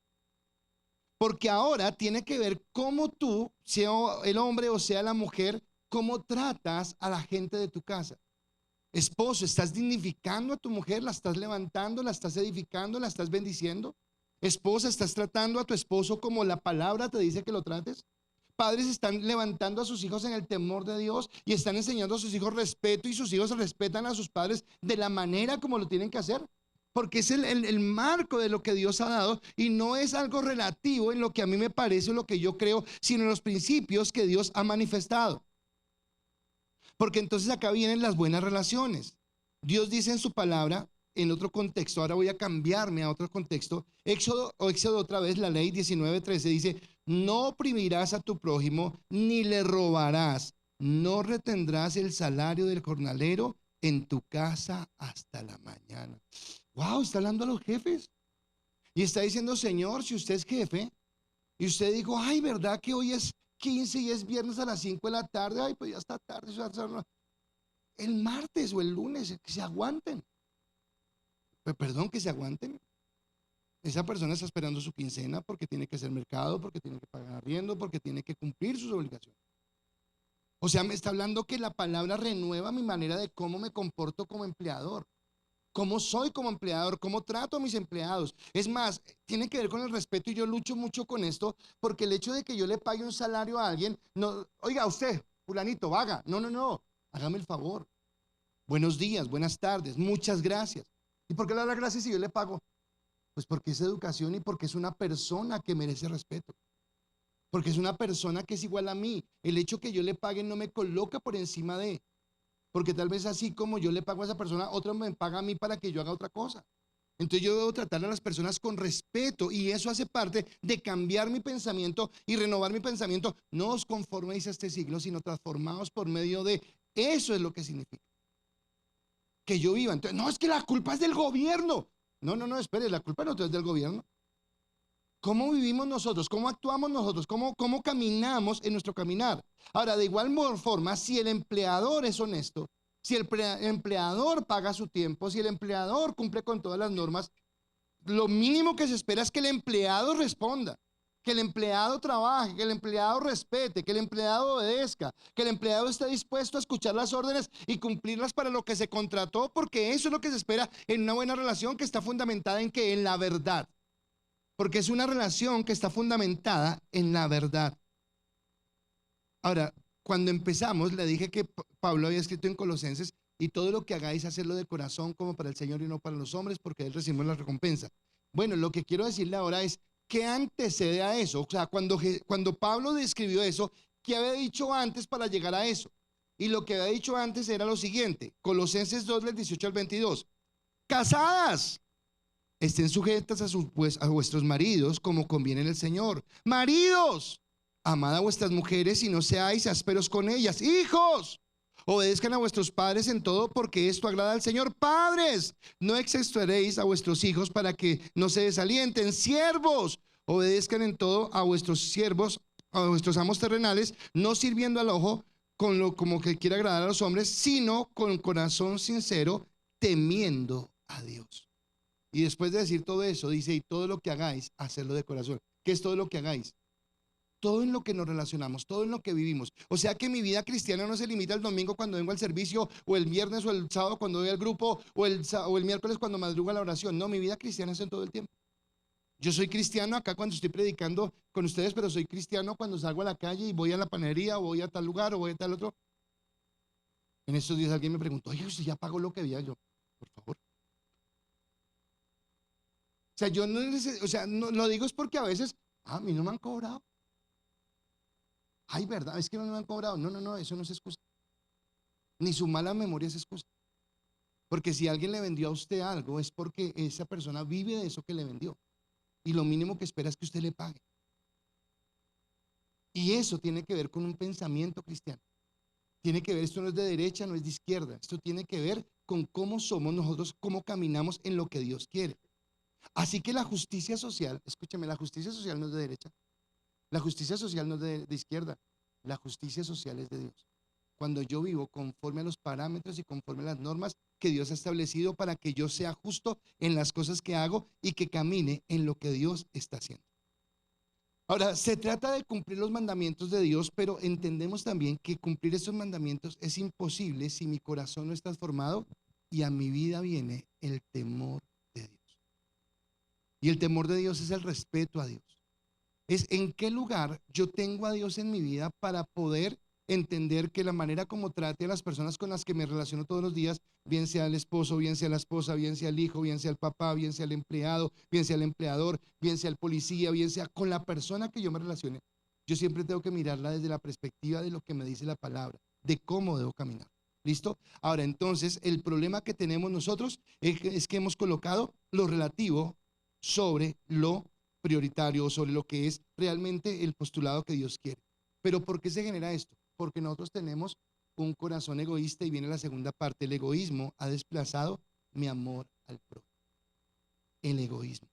Porque ahora tiene que ver cómo tú, sea el hombre o sea la mujer, cómo tratas a la gente de tu casa. Esposo, ¿estás dignificando a tu mujer? ¿La estás levantando? ¿La estás edificando? ¿La estás bendiciendo? Esposa, ¿estás tratando a tu esposo como la palabra te dice que lo trates? Padres, están levantando a sus hijos en el temor de Dios y están enseñando a sus hijos respeto, y sus hijos respetan a sus padres de la manera como lo tienen que hacer, porque es el marco de lo que Dios ha dado, y no es algo relativo en lo que a mí me parece o lo que yo creo, sino en los principios que Dios ha manifestado. Porque entonces acá vienen las buenas relaciones. Dios dice en su palabra, en otro contexto, ahora voy a cambiarme a otro contexto, Éxodo otra vez, la ley 19:13 dice: no oprimirás a tu prójimo, ni le robarás, no retendrás el salario del jornalero en tu casa hasta la mañana. Wow, está hablando a los jefes y está diciendo: Señor, si usted es jefe y usted dijo: ay, ¿verdad que hoy es 15 y es viernes a las 5 de la tarde? Ay, pues ya está tarde. El martes o el lunes, que se aguanten. Perdón, que se aguanten. Esa persona está esperando su quincena porque tiene que hacer mercado, porque tiene que pagar arriendo, porque tiene que cumplir sus obligaciones. O sea, me está hablando que la palabra renueva mi manera de cómo me comporto como empleador, cómo soy como empleador, cómo trato a mis empleados. Es más, tiene que ver con el respeto, y yo lucho mucho con esto, porque el hecho de que yo le pague un salario a alguien, no, oiga, usted, fulanito, vaga, no, hágame el favor. Buenos días, buenas tardes, muchas gracias. ¿Y por qué le da las gracias si yo le pago? Pues porque es educación y porque es una persona que merece respeto. Porque es una persona que es igual a mí. El hecho que yo le pague no me coloca por encima de. Porque tal vez así como yo le pago a esa persona, otro me paga a mí para que yo haga otra cosa. Entonces yo debo tratar a las personas con respeto, y eso hace parte de cambiar mi pensamiento y renovar mi pensamiento. No os conforméis a este siglo, sino transformaos por medio de. Eso es lo que significa que yo viva. Entonces, no, es que la culpa es del gobierno. No, espere, la culpa no es del gobierno. ¿Cómo vivimos nosotros? ¿Cómo actuamos nosotros? ¿Cómo caminamos en nuestro caminar? Ahora, de igual forma, si el empleador es honesto, si el empleador paga su tiempo, si el empleador cumple con todas las normas, lo mínimo que se espera es que el empleado responda, que el empleado trabaje, que el empleado respete, que el empleado obedezca, que el empleado esté dispuesto a escuchar las órdenes y cumplirlas para lo que se contrató, porque eso es lo que se espera en una buena relación que está fundamentada en que en la verdad. Porque es una relación que está fundamentada en la verdad. Ahora, cuando empezamos, le dije que Pablo había escrito en Colosenses, y todo lo que hagáis, hacerlo de corazón como para el Señor y no para los hombres, porque de él recibimos la recompensa. Bueno, lo que quiero decirle ahora es, ¿qué antecede a eso? O sea, cuando Pablo describió eso, ¿qué había dicho antes para llegar a eso? Y lo que había dicho antes era lo siguiente, Colosenses 2, del 18 al 22. Casadas, estén sujetas a vuestros maridos como conviene en el Señor. Maridos, amad a vuestras mujeres y no seáis ásperos con ellas. Hijos, obedezcan a vuestros padres en todo, porque esto agrada al Señor. Padres, no exasperéis a vuestros hijos para que no se desalienten. Siervos, obedezcan en todo a vuestros siervos, a vuestros amos terrenales, no sirviendo al ojo como que quiera agradar a los hombres, sino con corazón sincero, temiendo a Dios. Y después de decir todo eso, dice, y todo lo que hagáis, hacerlo de corazón. ¿Qué es todo lo que hagáis? Todo en lo que nos relacionamos, todo en lo que vivimos. O sea que mi vida cristiana no se limita al domingo cuando vengo al servicio, o el viernes o el sábado cuando voy al grupo, o el miércoles cuando madrugo a la oración. No, mi vida cristiana es en todo el tiempo. Yo soy cristiano acá cuando estoy predicando con ustedes, pero soy cristiano cuando salgo a la calle y voy a la panadería, o voy a tal lugar, o voy a tal otro. En estos días alguien me preguntó, oye, ¿usted ya pagó lo que había? Yo, por favor. O sea, yo no, o sea, no lo digo es porque a veces, a mí no me han cobrado. Ay, verdad, es que no me han cobrado. No, no, no, eso no es excusa. Ni su mala memoria es excusa. Porque si alguien le vendió a usted algo, es porque esa persona vive de eso que le vendió. Y lo mínimo que espera es que usted le pague. Y eso tiene que ver con un pensamiento cristiano. Tiene que ver, esto no es de derecha, no es de izquierda. Esto tiene que ver con cómo somos nosotros, cómo caminamos en lo que Dios quiere. Así que la justicia social, escúcheme, la justicia social no es de derecha. La justicia social no es de izquierda. La justicia social es de Dios. Cuando yo vivo conforme a los parámetros y conforme a las normas que Dios ha establecido para que yo sea justo en las cosas que hago y que camine en lo que Dios está haciendo. Ahora, se trata de cumplir los mandamientos de Dios, pero entendemos también que cumplir esos mandamientos es imposible si mi corazón no está formado y a mi vida viene el temor de Dios. Y el temor de Dios es el respeto a Dios. Es en qué lugar yo tengo a Dios en mi vida para poder entender que la manera como trate a las personas con las que me relaciono todos los días, bien sea el esposo, bien sea la esposa, bien sea el hijo, bien sea el papá, bien sea el empleado, bien sea el empleador, bien sea el policía, bien sea con la persona que yo me relacione, yo siempre tengo que mirarla desde la perspectiva de lo que me dice la palabra, de cómo debo caminar. ¿Listo? Ahora, entonces, el problema que tenemos nosotros es que hemos colocado lo relativo sobre lo prioritario, sobre lo que es realmente el postulado que Dios quiere. Pero ¿por qué se genera esto? Porque nosotros tenemos un corazón egoísta y viene la segunda parte. El egoísmo ha desplazado mi amor al prójimo. El egoísmo.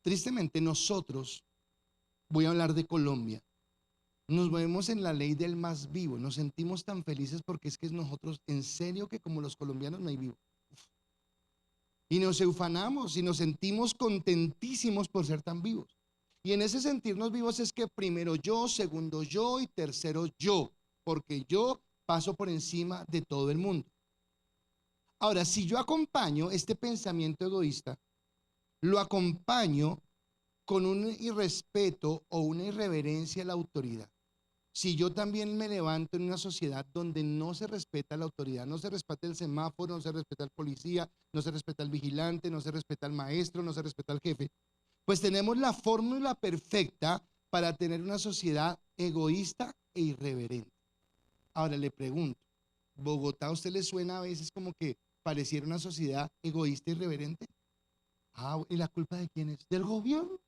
Tristemente nosotros, voy a hablar de Colombia, nos movemos en la ley del más vivo. Nos sentimos tan felices porque es que nosotros, en serio que como los colombianos no hay vivo. Y nos eufanamos y nos sentimos contentísimos por ser tan vivos. Y en ese sentirnos vivos es que primero yo, segundo yo y tercero yo, porque yo paso por encima de todo el mundo. Ahora, si yo acompaño este pensamiento egoísta, lo acompaño con un irrespeto o una irreverencia a la autoridad. Si yo también me levanto en una sociedad donde no se respeta la autoridad, no se respeta el semáforo, no se respeta el policía, no se respeta el vigilante, no se respeta el maestro, no se respeta el jefe, pues tenemos la fórmula perfecta para tener una sociedad egoísta e irreverente. Ahora le pregunto, ¿Bogotá a usted le suena a veces como que pareciera una sociedad egoísta e irreverente? Ah, ¿y la culpa de quién es? ¿Del gobierno?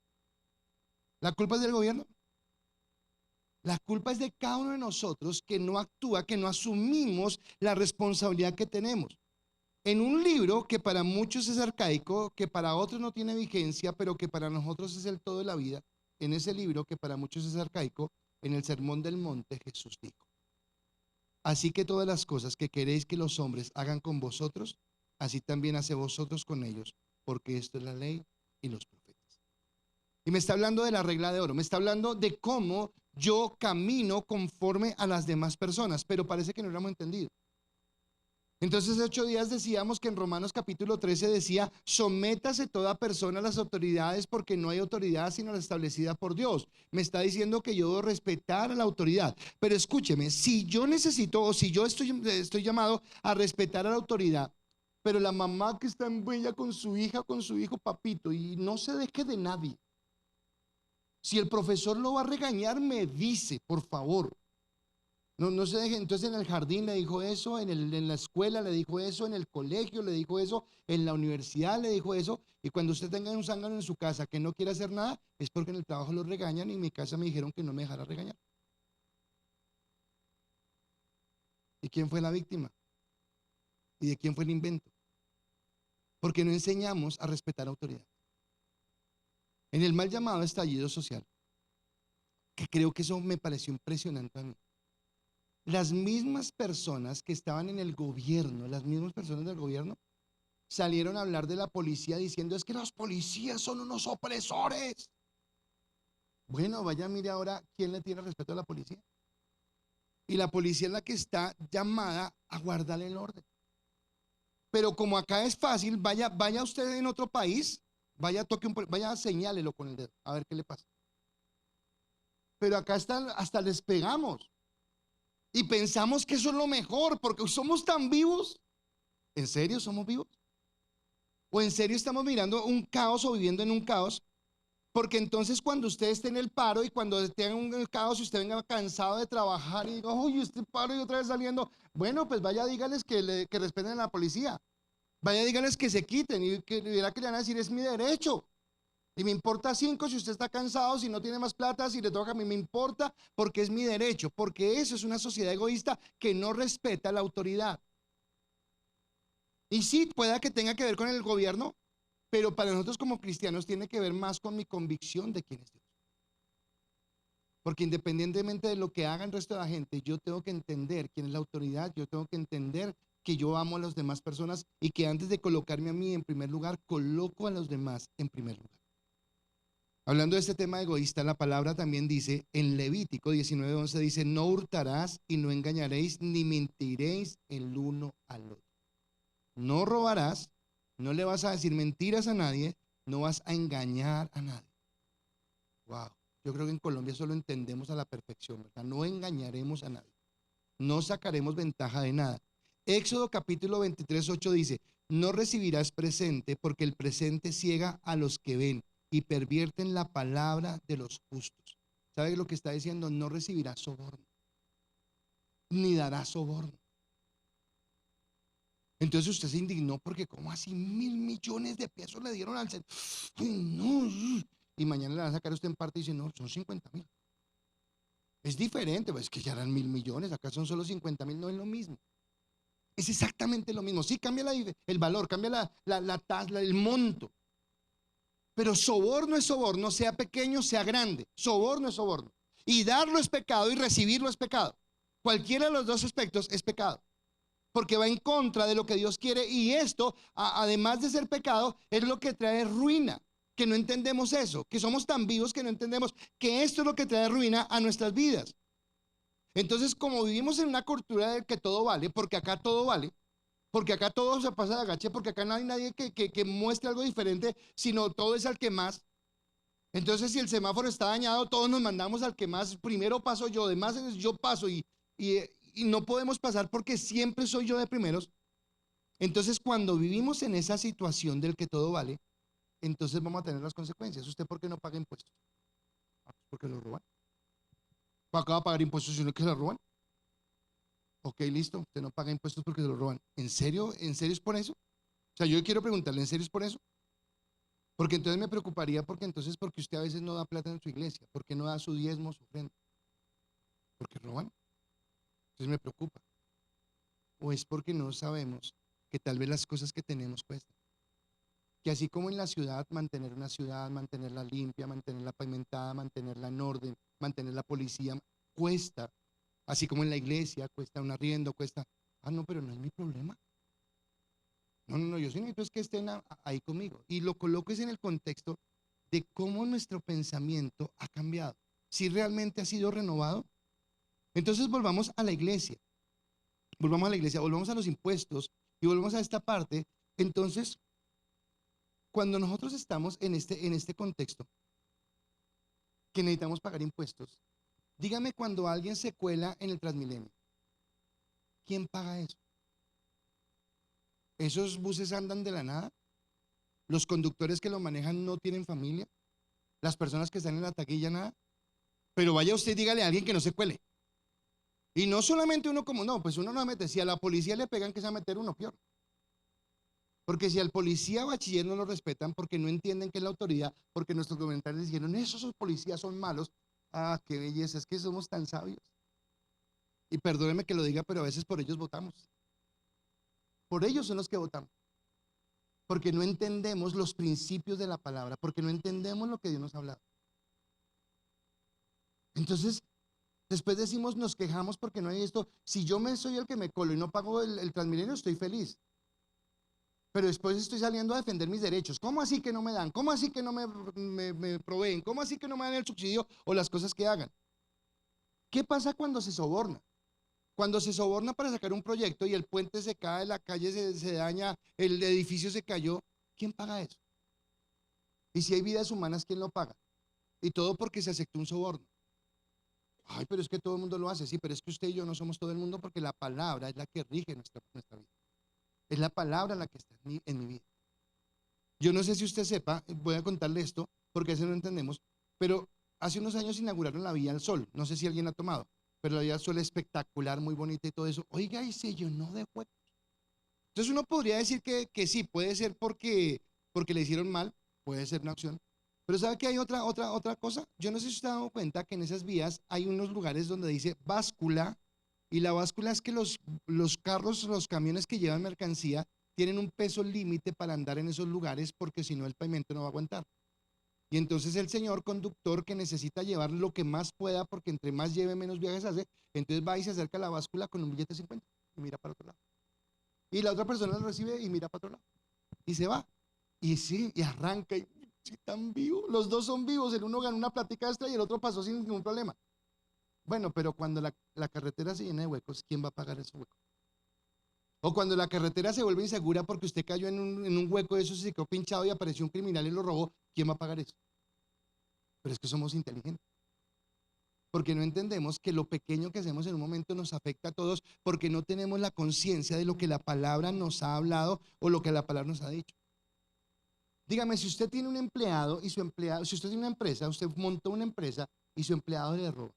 ¿La culpa es del gobierno? La culpa es de cada uno de nosotros que no actúa, que no asumimos la responsabilidad que tenemos. en un libro que para muchos es arcaico, que para otros no tiene vigencia, pero que para nosotros es el todo de la vida. En ese libro que para muchos es arcaico, en el Sermón del Monte, Jesús dijo: así que todas las cosas que queréis que los hombres hagan con vosotros, así también hace vosotros con ellos, porque esto es la ley y los profetas. Y me está hablando de la regla de oro, me está hablando de cómo yo camino conforme a las demás personas, pero parece que no lo hemos entendido. Entonces, 8 días decíamos que en Romanos capítulo 13 decía: sométase toda persona a las autoridades, porque no hay autoridad sino la establecida por Dios. Me está diciendo que yo debo respetar a la autoridad. Pero escúcheme, si yo necesito, o si yo estoy llamado a respetar a la autoridad, pero la mamá que está en bella con su hija, con su hijo, papito, y no se deje de nadie. Si el profesor lo va a regañar, me dice, por favor. No se deje. Entonces en el jardín le dijo eso, en la escuela le dijo eso, en el colegio le dijo eso, en la universidad le dijo eso. Y cuando usted tenga un zángano en su casa que no quiere hacer nada, es porque en el trabajo lo regañan, y en mi casa me dijeron que no me dejara regañar. ¿Y quién fue la víctima? ¿Y de quién fue el invento? Porque no enseñamos a respetar autoridad. En el mal llamado estallido social, que creo que eso me pareció impresionante a mí, las mismas personas que estaban en el gobierno, las mismas personas del gobierno, salieron a hablar de la policía diciendo: es que los policías son unos opresores. Bueno, vaya, mire ahora quién le tiene respeto a la policía. Y la policía es la que está llamada a guardar el orden. Pero como acá es fácil, vaya usted en otro país, vaya, señálelo con el dedo, a ver qué le pasa. Pero acá hasta les pegamos. Y pensamos que eso es lo mejor, porque somos tan vivos. ¿En serio somos vivos? ¿O en serio estamos mirando un caos o viviendo en un caos? Porque entonces cuando usted esté en el paro, y cuando tenga un caos y usted venga cansado de trabajar y diga: uy, este paro y otra vez saliendo, bueno, pues vaya, dígales que respeten a la policía. Vaya, dígales que se quiten, y que le van a decir: es mi derecho. Y me importa 5 si usted está cansado, si no tiene más plata, si le toca a mí, me importa, porque es mi derecho. Porque eso es una sociedad egoísta que no respeta la autoridad. Y sí, pueda que tenga que ver con el gobierno, pero para nosotros como cristianos tiene que ver más con mi convicción de quién es Dios. Porque independientemente de lo que haga el resto de la gente, yo tengo que entender quién es la autoridad, yo tengo que entender que yo amo a las demás personas, y que antes de colocarme a mí en primer lugar, coloco a los demás en primer lugar. Hablando de este tema egoísta, la palabra también dice en Levítico 19:11, dice: no hurtarás y no engañaréis ni mentiréis el uno al otro. No robarás, no le vas a decir mentiras a nadie, no vas a engañar a nadie. Wow, yo creo que en Colombia eso lo entendemos a la perfección, ¿verdad? No engañaremos a nadie, no sacaremos ventaja de nada. Éxodo capítulo 23:8 dice: no recibirás presente, porque el presente ciega a los que ven y pervierten la palabra de los justos. ¿Sabe lo que está diciendo? No recibirás soborno, ni darás soborno. Entonces usted se indignó porque ¿cómo así 1.000 millones de pesos le dieron al centro? No. Y mañana le van a sacar a usted en parte y dice: no, son 50.000. Es diferente, pues es que ya eran 1.000 millones, acá son solo 50.000, no es lo mismo. Es exactamente lo mismo. Sí, cambia el valor, cambia la tasa, el monto. Pero soborno es soborno, sea pequeño, sea grande. Soborno es soborno. Y darlo es pecado, y recibirlo es pecado. Cualquiera de los dos aspectos es pecado, porque va en contra de lo que Dios quiere. Y esto, además de ser pecado, es lo que trae ruina, que no entendemos eso, que somos tan vivos que no entendemos que esto es lo que trae ruina a nuestras vidas. Entonces, como vivimos en una cultura de que todo vale, porque acá todo vale, porque acá todo se pasa de agache, porque acá no hay nadie que muestre algo diferente, sino todo es al que más. Entonces, si el semáforo está dañado, todos nos mandamos al que más. Primero paso yo, además yo paso, y no podemos pasar porque siempre soy yo de primeros. Entonces, cuando vivimos en esa situación del que todo vale, entonces vamos a tener las consecuencias. ¿Usted por qué no paga impuestos? Porque lo roban. ¿Para qué va a pagar impuestos si no es que lo roban? Ok, listo, usted no paga impuestos porque se lo roban. ¿En serio? ¿En serio es por eso? O sea, yo quiero preguntarle: ¿en serio es por eso? Porque entonces me preocuparía, porque usted a veces no da plata en su iglesia, porque no da su diezmo, su ofrenda, porque roban. Entonces me preocupa. O es porque no sabemos que tal vez las cosas que tenemos cuestan. Que así como en la ciudad, mantener una ciudad, mantenerla limpia, mantenerla pavimentada, mantenerla en orden, mantener la policía, cuesta. Así como en la iglesia, cuesta un arriendo, cuesta. Ah, no, pero no es mi problema. No, no, no, yo sí necesito es que estén ahí conmigo. Y lo coloco es en el contexto de cómo nuestro pensamiento ha cambiado. Si realmente ha sido renovado. Entonces volvamos a la iglesia. Volvamos a la iglesia, volvamos a los impuestos y volvamos a esta parte. Entonces, cuando nosotros estamos en este contexto, que necesitamos pagar impuestos, dígame cuando alguien se cuela en el Transmilenio, ¿quién paga eso? ¿Esos buses andan de la nada? ¿Los conductores que lo manejan no tienen familia? ¿Las personas que están en la taquilla nada? Pero vaya usted, dígale a alguien que no se cuele. Y no solamente uno como, no, pues uno no mete, si a la policía le pegan, que se va a meter uno peor. Porque si al policía bachiller no lo respetan, porque no entienden que es la autoridad, porque nuestros gobernantes dijeron, esos policías son malos. Ah, qué belleza, es que somos tan sabios. Y perdóneme que lo diga, pero a veces por ellos votamos. Por ellos son los que votamos. Porque no entendemos los principios de la palabra, porque no entendemos lo que Dios nos ha hablado. Entonces, después decimos, nos quejamos porque no hay esto. Si yo soy el que me colo y no pago el Transmilenio, estoy feliz. Pero después estoy saliendo a defender mis derechos. ¿Cómo así que no me dan? ¿Cómo así que no me proveen? ¿Cómo así que no me dan el subsidio o las cosas que hagan? ¿Qué pasa cuando se soborna? Cuando se soborna para sacar un proyecto y el puente se cae, la calle se daña, el edificio se cayó, ¿quién paga eso? Y si hay vidas humanas, ¿quién lo paga? Y todo porque se aceptó un soborno. Ay, pero es que todo el mundo lo hace, sí, pero es que usted y yo no somos todo el mundo porque la palabra es la que rige nuestra vida. Es la palabra la que está en mi vida. Yo no sé si usted sepa, voy a contarle esto, porque a veces no entendemos, pero hace unos años inauguraron la Vía al Sol. No sé si alguien la ha tomado, pero la Vía al Sol es espectacular, muy bonita y todo eso. Oiga, y se llenó de huecos. Entonces uno podría decir que sí, puede ser porque le hicieron mal, puede ser una opción. Pero ¿sabe que hay otra cosa? Yo no sé si usted ha dado cuenta que en esas vías hay unos lugares donde dice báscula, y la báscula es que los carros, los camiones que llevan mercancía tienen un peso límite para andar en esos lugares porque si no el pavimento no va a aguantar. Y entonces el señor conductor que necesita llevar lo que más pueda porque entre más lleve menos viajes hace, entonces va y se acerca a la báscula con un billete de 50 y mira para otro lado. Y la otra persona lo recibe y mira para otro lado. Y se va. Y sí, y arranca y sí, tan vivo. Los dos son vivos, el uno ganó una plática extra y el otro pasó sin ningún problema. Bueno, pero cuando la carretera se llena de huecos, ¿quién va a pagar esos huecos? O cuando la carretera se vuelve insegura porque usted cayó en un hueco de eso, se quedó pinchado y apareció un criminal y lo robó, ¿quién va a pagar eso? Pero es que somos inteligentes. Porque no entendemos que lo pequeño que hacemos en un momento nos afecta a todos porque no tenemos la conciencia de lo que la palabra nos ha hablado o lo que la palabra nos ha dicho. Dígame, si usted tiene un empleado y su empleado, si usted tiene una empresa, usted montó una empresa y su empleado le roba.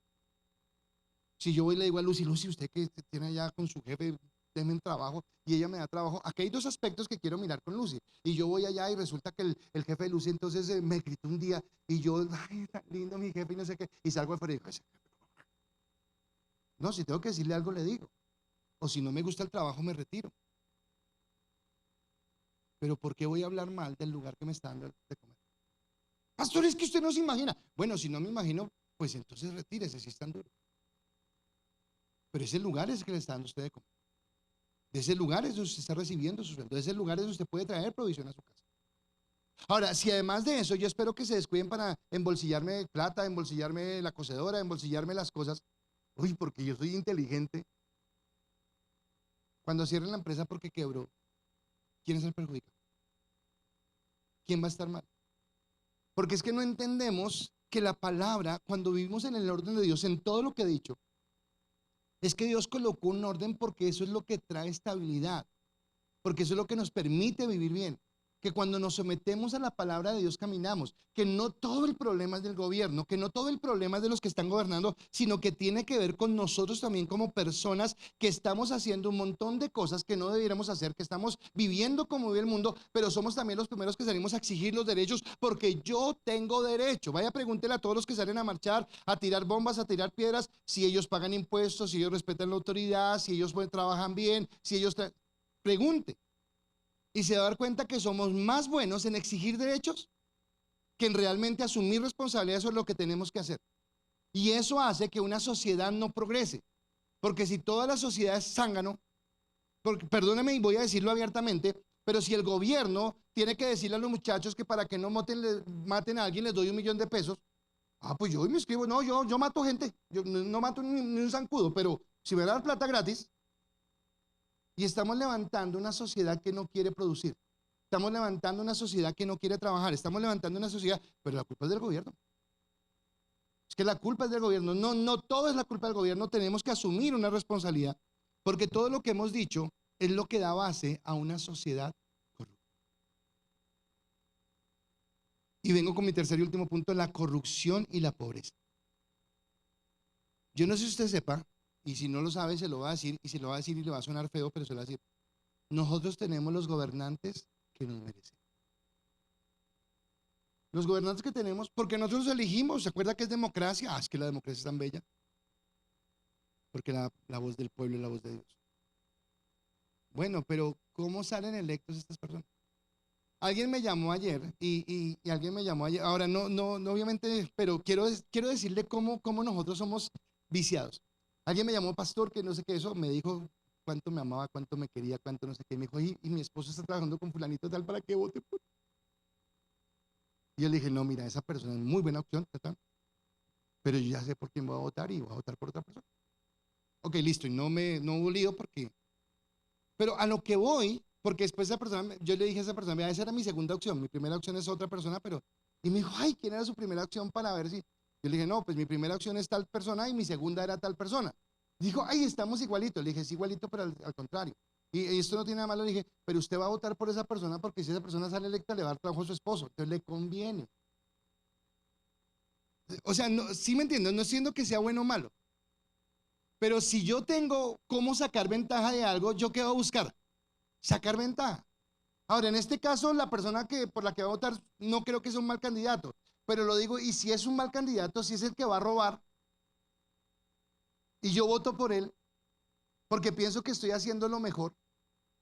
Si yo voy y le digo a Lucy, usted que tiene allá con su jefe, denme un trabajo y ella me da trabajo. Aquí hay dos aspectos que quiero mirar con Lucy. Y yo voy allá y resulta que el jefe de Lucy entonces me gritó un día y yo, ay, tan lindo mi jefe y no sé qué. Y salgo afuera y digo, no, si tengo que decirle algo le digo. O si no me gusta el trabajo me retiro. Pero ¿por qué voy a hablar mal del lugar que me está dando de comer? Pastor, es que usted no se imagina. Bueno, si no me imagino, pues entonces retírese si es tan duro. Pero ese lugar es el que le está dando usted de comer. De ese lugar es donde usted está recibiendo su sueldo. De ese lugar es donde usted puede traer provisión a su casa. Ahora, si además de eso, yo espero que se descuiden para embolsillarme plata, embolsillarme la cocedora, embolsillarme las cosas. Uy, porque yo soy inteligente. Cuando cierren la empresa porque quebró, ¿quién es el perjudicado? ¿Quién va a estar mal? Porque es que no entendemos que la palabra, cuando vivimos en el orden de Dios, en todo lo que he dicho, es que Dios colocó un orden porque eso es lo que trae estabilidad, porque eso es lo que nos permite vivir bien. Que cuando nos sometemos a la palabra de Dios caminamos, que no todo el problema es del gobierno, que no todo el problema es de los que están gobernando, sino que tiene que ver con nosotros también como personas que estamos haciendo un montón de cosas que no debiéramos hacer, que estamos viviendo como vive el mundo, pero somos también los primeros que salimos a exigir los derechos porque yo tengo derecho. Vaya, pregúntele a todos los que salen a marchar, a tirar bombas, a tirar piedras, si ellos pagan impuestos, si ellos respetan la autoridad, si ellos trabajan bien, si ellos... Pregunte. y se va a dar cuenta que somos más buenos en exigir derechos que en realmente asumir responsabilidades sobre lo que tenemos que hacer. Y eso hace que una sociedad no progrese. Porque si toda la sociedad es zángano, porque, perdóname y voy a decirlo abiertamente, pero si el gobierno tiene que decirle a los muchachos que para que no maten a alguien les doy $1.000.000, pues yo me inscribo. No, yo mato gente, yo no mato ni un zancudo, pero si me dan plata gratis. Y estamos levantando una sociedad que no quiere producir. Estamos levantando una sociedad que no quiere trabajar. Estamos levantando una sociedad, pero la culpa es del gobierno. Es que la culpa es del gobierno. No, no todo es la culpa del gobierno. Tenemos que asumir una responsabilidad, porque todo lo que hemos dicho es lo que da base a una sociedad corrupta. Y vengo con mi tercer y último punto: la corrupción y la pobreza. Yo no sé si usted sepa, y si no lo sabe se lo va a decir, y se lo va a decir y le va a sonar feo, pero se lo va a decir. Nosotros tenemos los gobernantes que nos merecemos. Los gobernantes que tenemos, porque nosotros los elegimos. ¿Se acuerda que es democracia? Es que la democracia es tan bella. Porque la voz del pueblo es la voz de Dios. Bueno, pero ¿cómo salen electos estas personas? Alguien me llamó ayer y alguien me llamó ayer. Ahora, no, obviamente, pero quiero decirle cómo nosotros somos viciados. Alguien me llamó pastor, que no sé qué, eso, me dijo cuánto me amaba, cuánto me quería, cuánto no sé qué. Me dijo, y mi esposo está trabajando con fulanito tal para que vote por. Y yo le dije, no, mira, esa persona es muy buena opción, pero yo ya sé por quién voy a votar y voy a votar por otra persona. Ok, listo, y no hubo lío porque. Pero a lo que voy, porque después esa persona, yo le dije a esa persona, mira, esa era mi segunda opción, mi primera opción es otra persona, pero. Y me dijo, ay, ¿quién era su primera opción para ver si? Yo le dije, no, pues mi primera opción es tal persona y mi segunda era tal persona. Dijo, ay, estamos igualitos. Le dije, es igualito, pero al contrario. Y esto no tiene nada malo. Le dije, pero usted va a votar por esa persona porque si esa persona sale electa le va a dar trabajo a su esposo, entonces le conviene. O sea, no, sí me entiendo, no siendo que sea bueno o malo. Pero si yo tengo cómo sacar ventaja de algo, ¿yo qué voy a buscar? Sacar ventaja. Ahora, en este caso, la persona por la que va a votar no creo que sea un mal candidato, pero lo digo, y si es un mal candidato, si es el que va a robar, y yo voto por él, porque pienso que estoy haciendo lo mejor,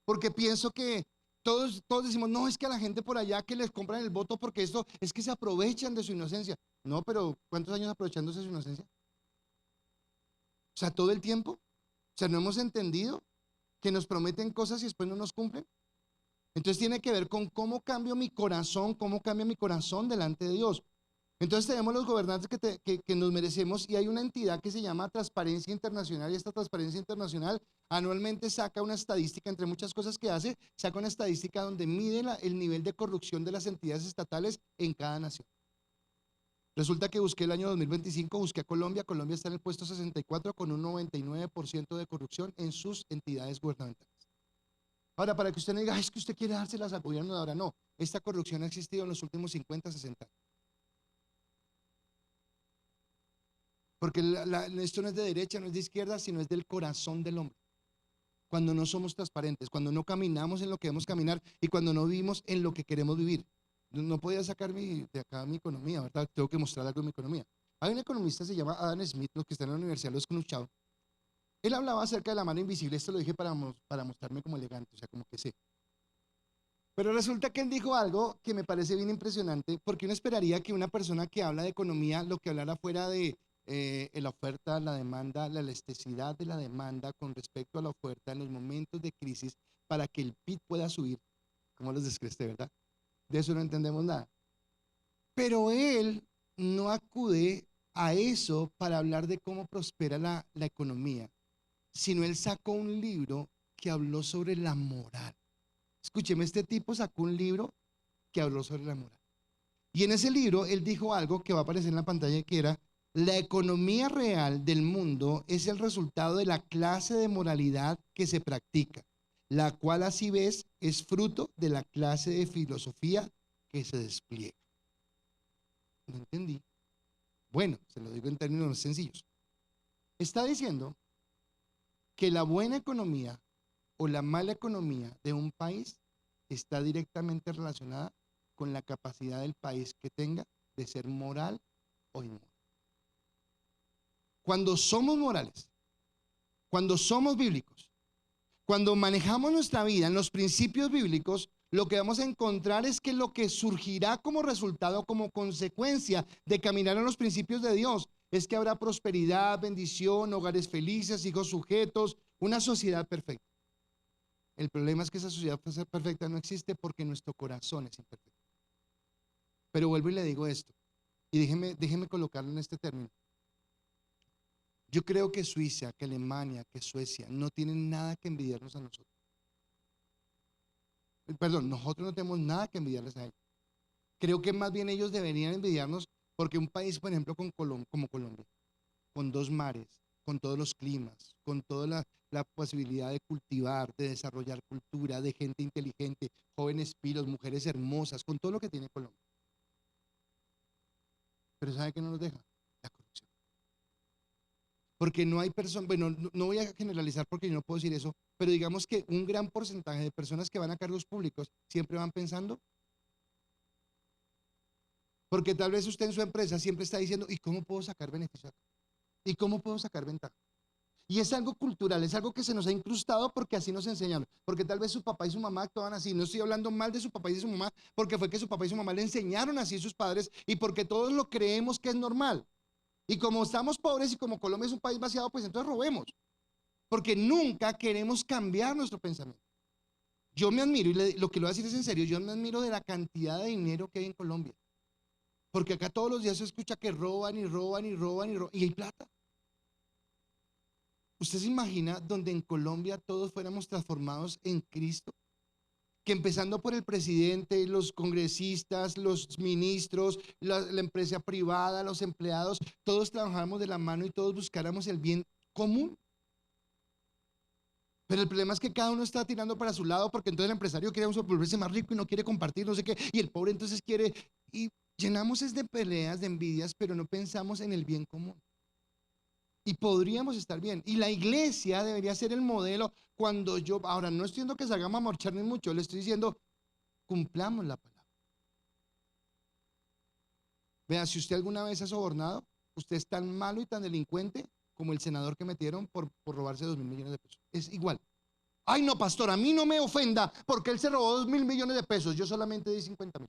porque pienso que todos decimos, no, es que a la gente por allá que les compran el voto porque esto es que se aprovechan de su inocencia. No, pero ¿cuántos años aprovechándose de su inocencia? O sea, todo el tiempo. O sea, no hemos entendido que nos prometen cosas y después no nos cumplen. Entonces tiene que ver con cómo cambia mi corazón delante de Dios. Entonces tenemos los gobernantes que nos merecemos, y hay una entidad que se llama Transparencia Internacional, y esta Transparencia Internacional anualmente saca una estadística, entre muchas cosas que hace, saca una estadística donde mide el nivel de corrupción de las entidades estatales en cada nación. Resulta que busqué el año 2025, busqué a Colombia está en el puesto 64 con un 99% de corrupción en sus entidades gubernamentales. Ahora, para que usted no diga, es que usted quiere dárselas al gobierno de ahora, no, esta corrupción ha existido en los últimos 50, 60 años. Porque esto no es de derecha, no es de izquierda, sino es del corazón del hombre. Cuando no somos transparentes, cuando no caminamos en lo que debemos caminar y cuando no vivimos en lo que queremos vivir. No podía sacar de acá mi economía, ¿verdad? Tengo que mostrar algo de mi economía. Hay un economista, se llama Adam Smith, los que están en la universidad lo he escuchado. Él hablaba acerca de la mano invisible, esto lo dije para mostrarme como elegante, o sea, como que sé. Pero resulta que él dijo algo que me parece bien impresionante, porque uno esperaría que una persona que habla de economía, lo que hablara fuera de la oferta, la demanda, la elasticidad de la demanda con respecto a la oferta en los momentos de crisis para que el PIB pueda subir. ¿Cómo los descreste, verdad? De eso no entendemos nada. Pero él no acude a eso para hablar de cómo prospera la economía, sino él sacó un libro que habló sobre la moral. Escúcheme, este tipo sacó un libro que habló sobre la moral. Y en ese libro él dijo algo que va a aparecer en la pantalla, que era: la economía real del mundo es el resultado de la clase de moralidad que se practica, la cual a su vez es fruto de la clase de filosofía que se despliega. No entendí. Bueno, se lo digo en términos sencillos. Está diciendo que la buena economía o la mala economía de un país está directamente relacionada con la capacidad del país que tenga de ser moral o inmoral. Cuando somos morales, cuando somos bíblicos, cuando manejamos nuestra vida en los principios bíblicos, Lo que vamos a encontrar es que lo que surgirá como resultado, como consecuencia de caminar en los principios de Dios, es que habrá prosperidad, bendición, hogares felices, hijos sujetos, una sociedad perfecta. El problema es que esa sociedad perfecta no existe porque nuestro corazón es imperfecto. Pero vuelvo y le digo esto, y déjeme colocarlo en este término. Yo creo que Suiza, que Alemania, que Suecia no tienen nada que envidiarnos a nosotros. Perdón, nosotros no tenemos nada que envidiarles a ellos. Creo que más bien ellos deberían envidiarnos porque un país, por ejemplo, como Colombia, con dos mares, con todos los climas, con toda la posibilidad de cultivar, de desarrollar cultura, de gente inteligente, jóvenes pilos, mujeres hermosas, con todo lo que tiene Colombia. Pero ¿sabe qué no nos deja? La corrupción. Porque no hay personas, bueno, no voy a generalizar porque yo no puedo decir eso, pero digamos que un gran porcentaje de personas que van a cargos públicos siempre van pensando, porque tal vez usted en su empresa siempre está diciendo, ¿y cómo puedo sacar beneficio acá? ¿Y cómo puedo sacar ventaja? Y es algo cultural, es algo que se nos ha incrustado porque así nos enseñaron, porque tal vez su papá y su mamá actuaban así. No estoy hablando mal de su papá y de su mamá, porque fue que su papá y su mamá le enseñaron así a sus padres y porque todos lo creemos que es normal. Y como estamos pobres y como Colombia es un país vaciado, pues entonces robemos, porque nunca queremos cambiar nuestro pensamiento. Yo me admiro, y lo que lo voy a decir es en serio, yo me admiro de la cantidad de dinero que hay en Colombia, porque acá todos los días se escucha que roban y roban y roban y roban, y hay plata. ¿Usted se imagina donde en Colombia todos fuéramos transformados en Cristo? Que empezando por el presidente, los congresistas, los ministros, la empresa privada, los empleados, todos trabajáramos de la mano y todos buscáramos el bien común. Pero el problema es que cada uno está tirando para su lado porque entonces el empresario quiere volverse más rico y no quiere compartir, no sé qué, y el pobre entonces quiere, y llenamos es de peleas, de envidias, pero no pensamos en el bien común. Y podríamos estar bien. Y la iglesia debería ser el modelo cuando yo, ahora no estoy diciendo que salgamos a marchar ni mucho, le estoy diciendo, cumplamos la palabra. Vea, si usted alguna vez ha sobornado, usted es tan malo y tan delincuente como el senador que metieron por robarse 2.000 millones de pesos. Es igual. Ay, no, pastor, a mí no me ofenda porque él se robó 2.000 millones de pesos. Yo solamente di 50.000.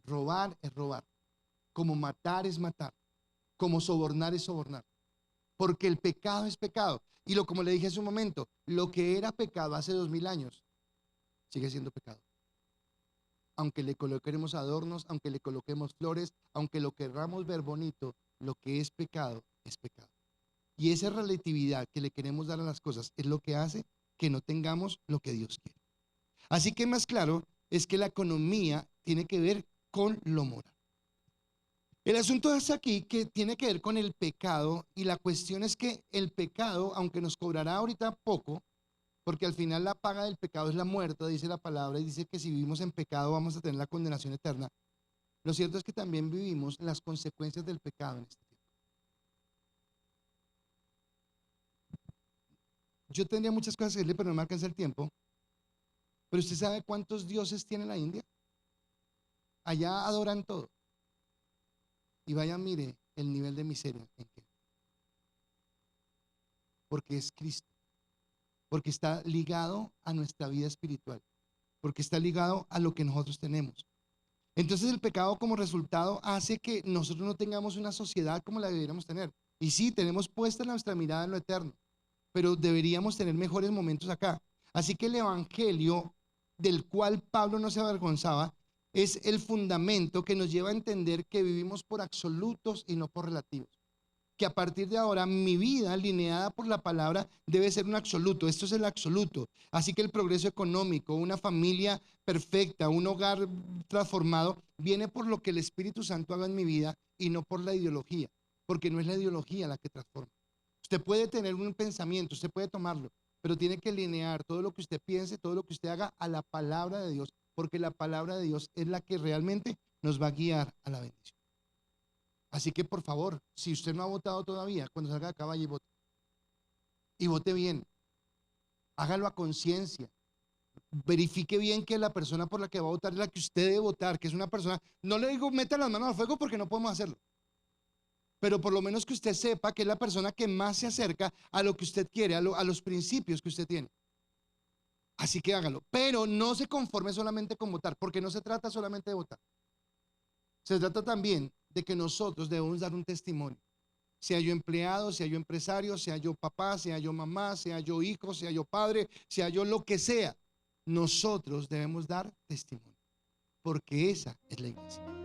Robar es robar. Como matar es matar. Como sobornar es sobornar. Porque el pecado es pecado. Y como le dije hace un momento, lo que era pecado hace 2.000 años sigue siendo pecado. Aunque le coloquemos adornos, aunque le coloquemos flores, aunque lo querramos ver bonito, lo que es pecado es pecado. Y esa relatividad que le queremos dar a las cosas es lo que hace que no tengamos lo que Dios quiere. Así que más claro es que la economía tiene que ver con lo moral. El asunto es aquí que tiene que ver con el pecado y la cuestión es que el pecado, aunque nos cobrará ahorita poco, porque al final la paga del pecado es la muerte, dice la palabra, y dice que si vivimos en pecado vamos a tener la condenación eterna. Lo cierto es que también vivimos las consecuencias del pecado en este tiempo. Yo tendría muchas cosas que decirle, pero no me alcanza el tiempo. Pero usted sabe cuántos dioses tiene la India. Allá adoran todo. Y vaya, mire el nivel de miseria en que. Porque es Cristo. Porque está ligado a nuestra vida espiritual. Porque está ligado a lo que nosotros tenemos. Entonces el pecado como resultado hace que nosotros no tengamos una sociedad como la deberíamos tener. Y sí, tenemos puesta nuestra mirada en lo eterno, pero deberíamos tener mejores momentos acá. Así que el evangelio del cual Pablo no se avergonzaba es el fundamento que nos lleva a entender que vivimos por absolutos y no por relativos. Que a partir de ahora mi vida alineada por la palabra debe ser un absoluto. Esto es el absoluto. Así que el progreso económico, una familia perfecta, un hogar transformado, viene por lo que el Espíritu Santo haga en mi vida y no por la ideología, porque no es la ideología la que transforma. Usted puede tener un pensamiento, usted puede tomarlo, pero tiene que alinear todo lo que usted piense, todo lo que usted haga a la palabra de Dios, porque la palabra de Dios es la que realmente nos va a guiar a la bendición. Así que por favor, si usted no ha votado todavía, cuando salga de acá vaya y vote. Y vote bien. Hágalo a conciencia. Verifique bien que la persona por la que va a votar es la que usted debe votar, que es una persona, no le digo meta las manos al fuego porque no podemos hacerlo, pero por lo menos que usted sepa que es la persona que más se acerca a lo que usted quiere, a los principios que usted tiene. Así que hágalo. Pero no se conforme solamente con votar, porque no se trata solamente de votar. Se trata también de que nosotros debemos dar un testimonio. Sea yo empleado, sea yo empresario, sea yo papá, sea yo mamá, sea yo hijo, sea yo padre, sea yo lo que sea. Nosotros debemos dar testimonio, porque esa es la iglesia.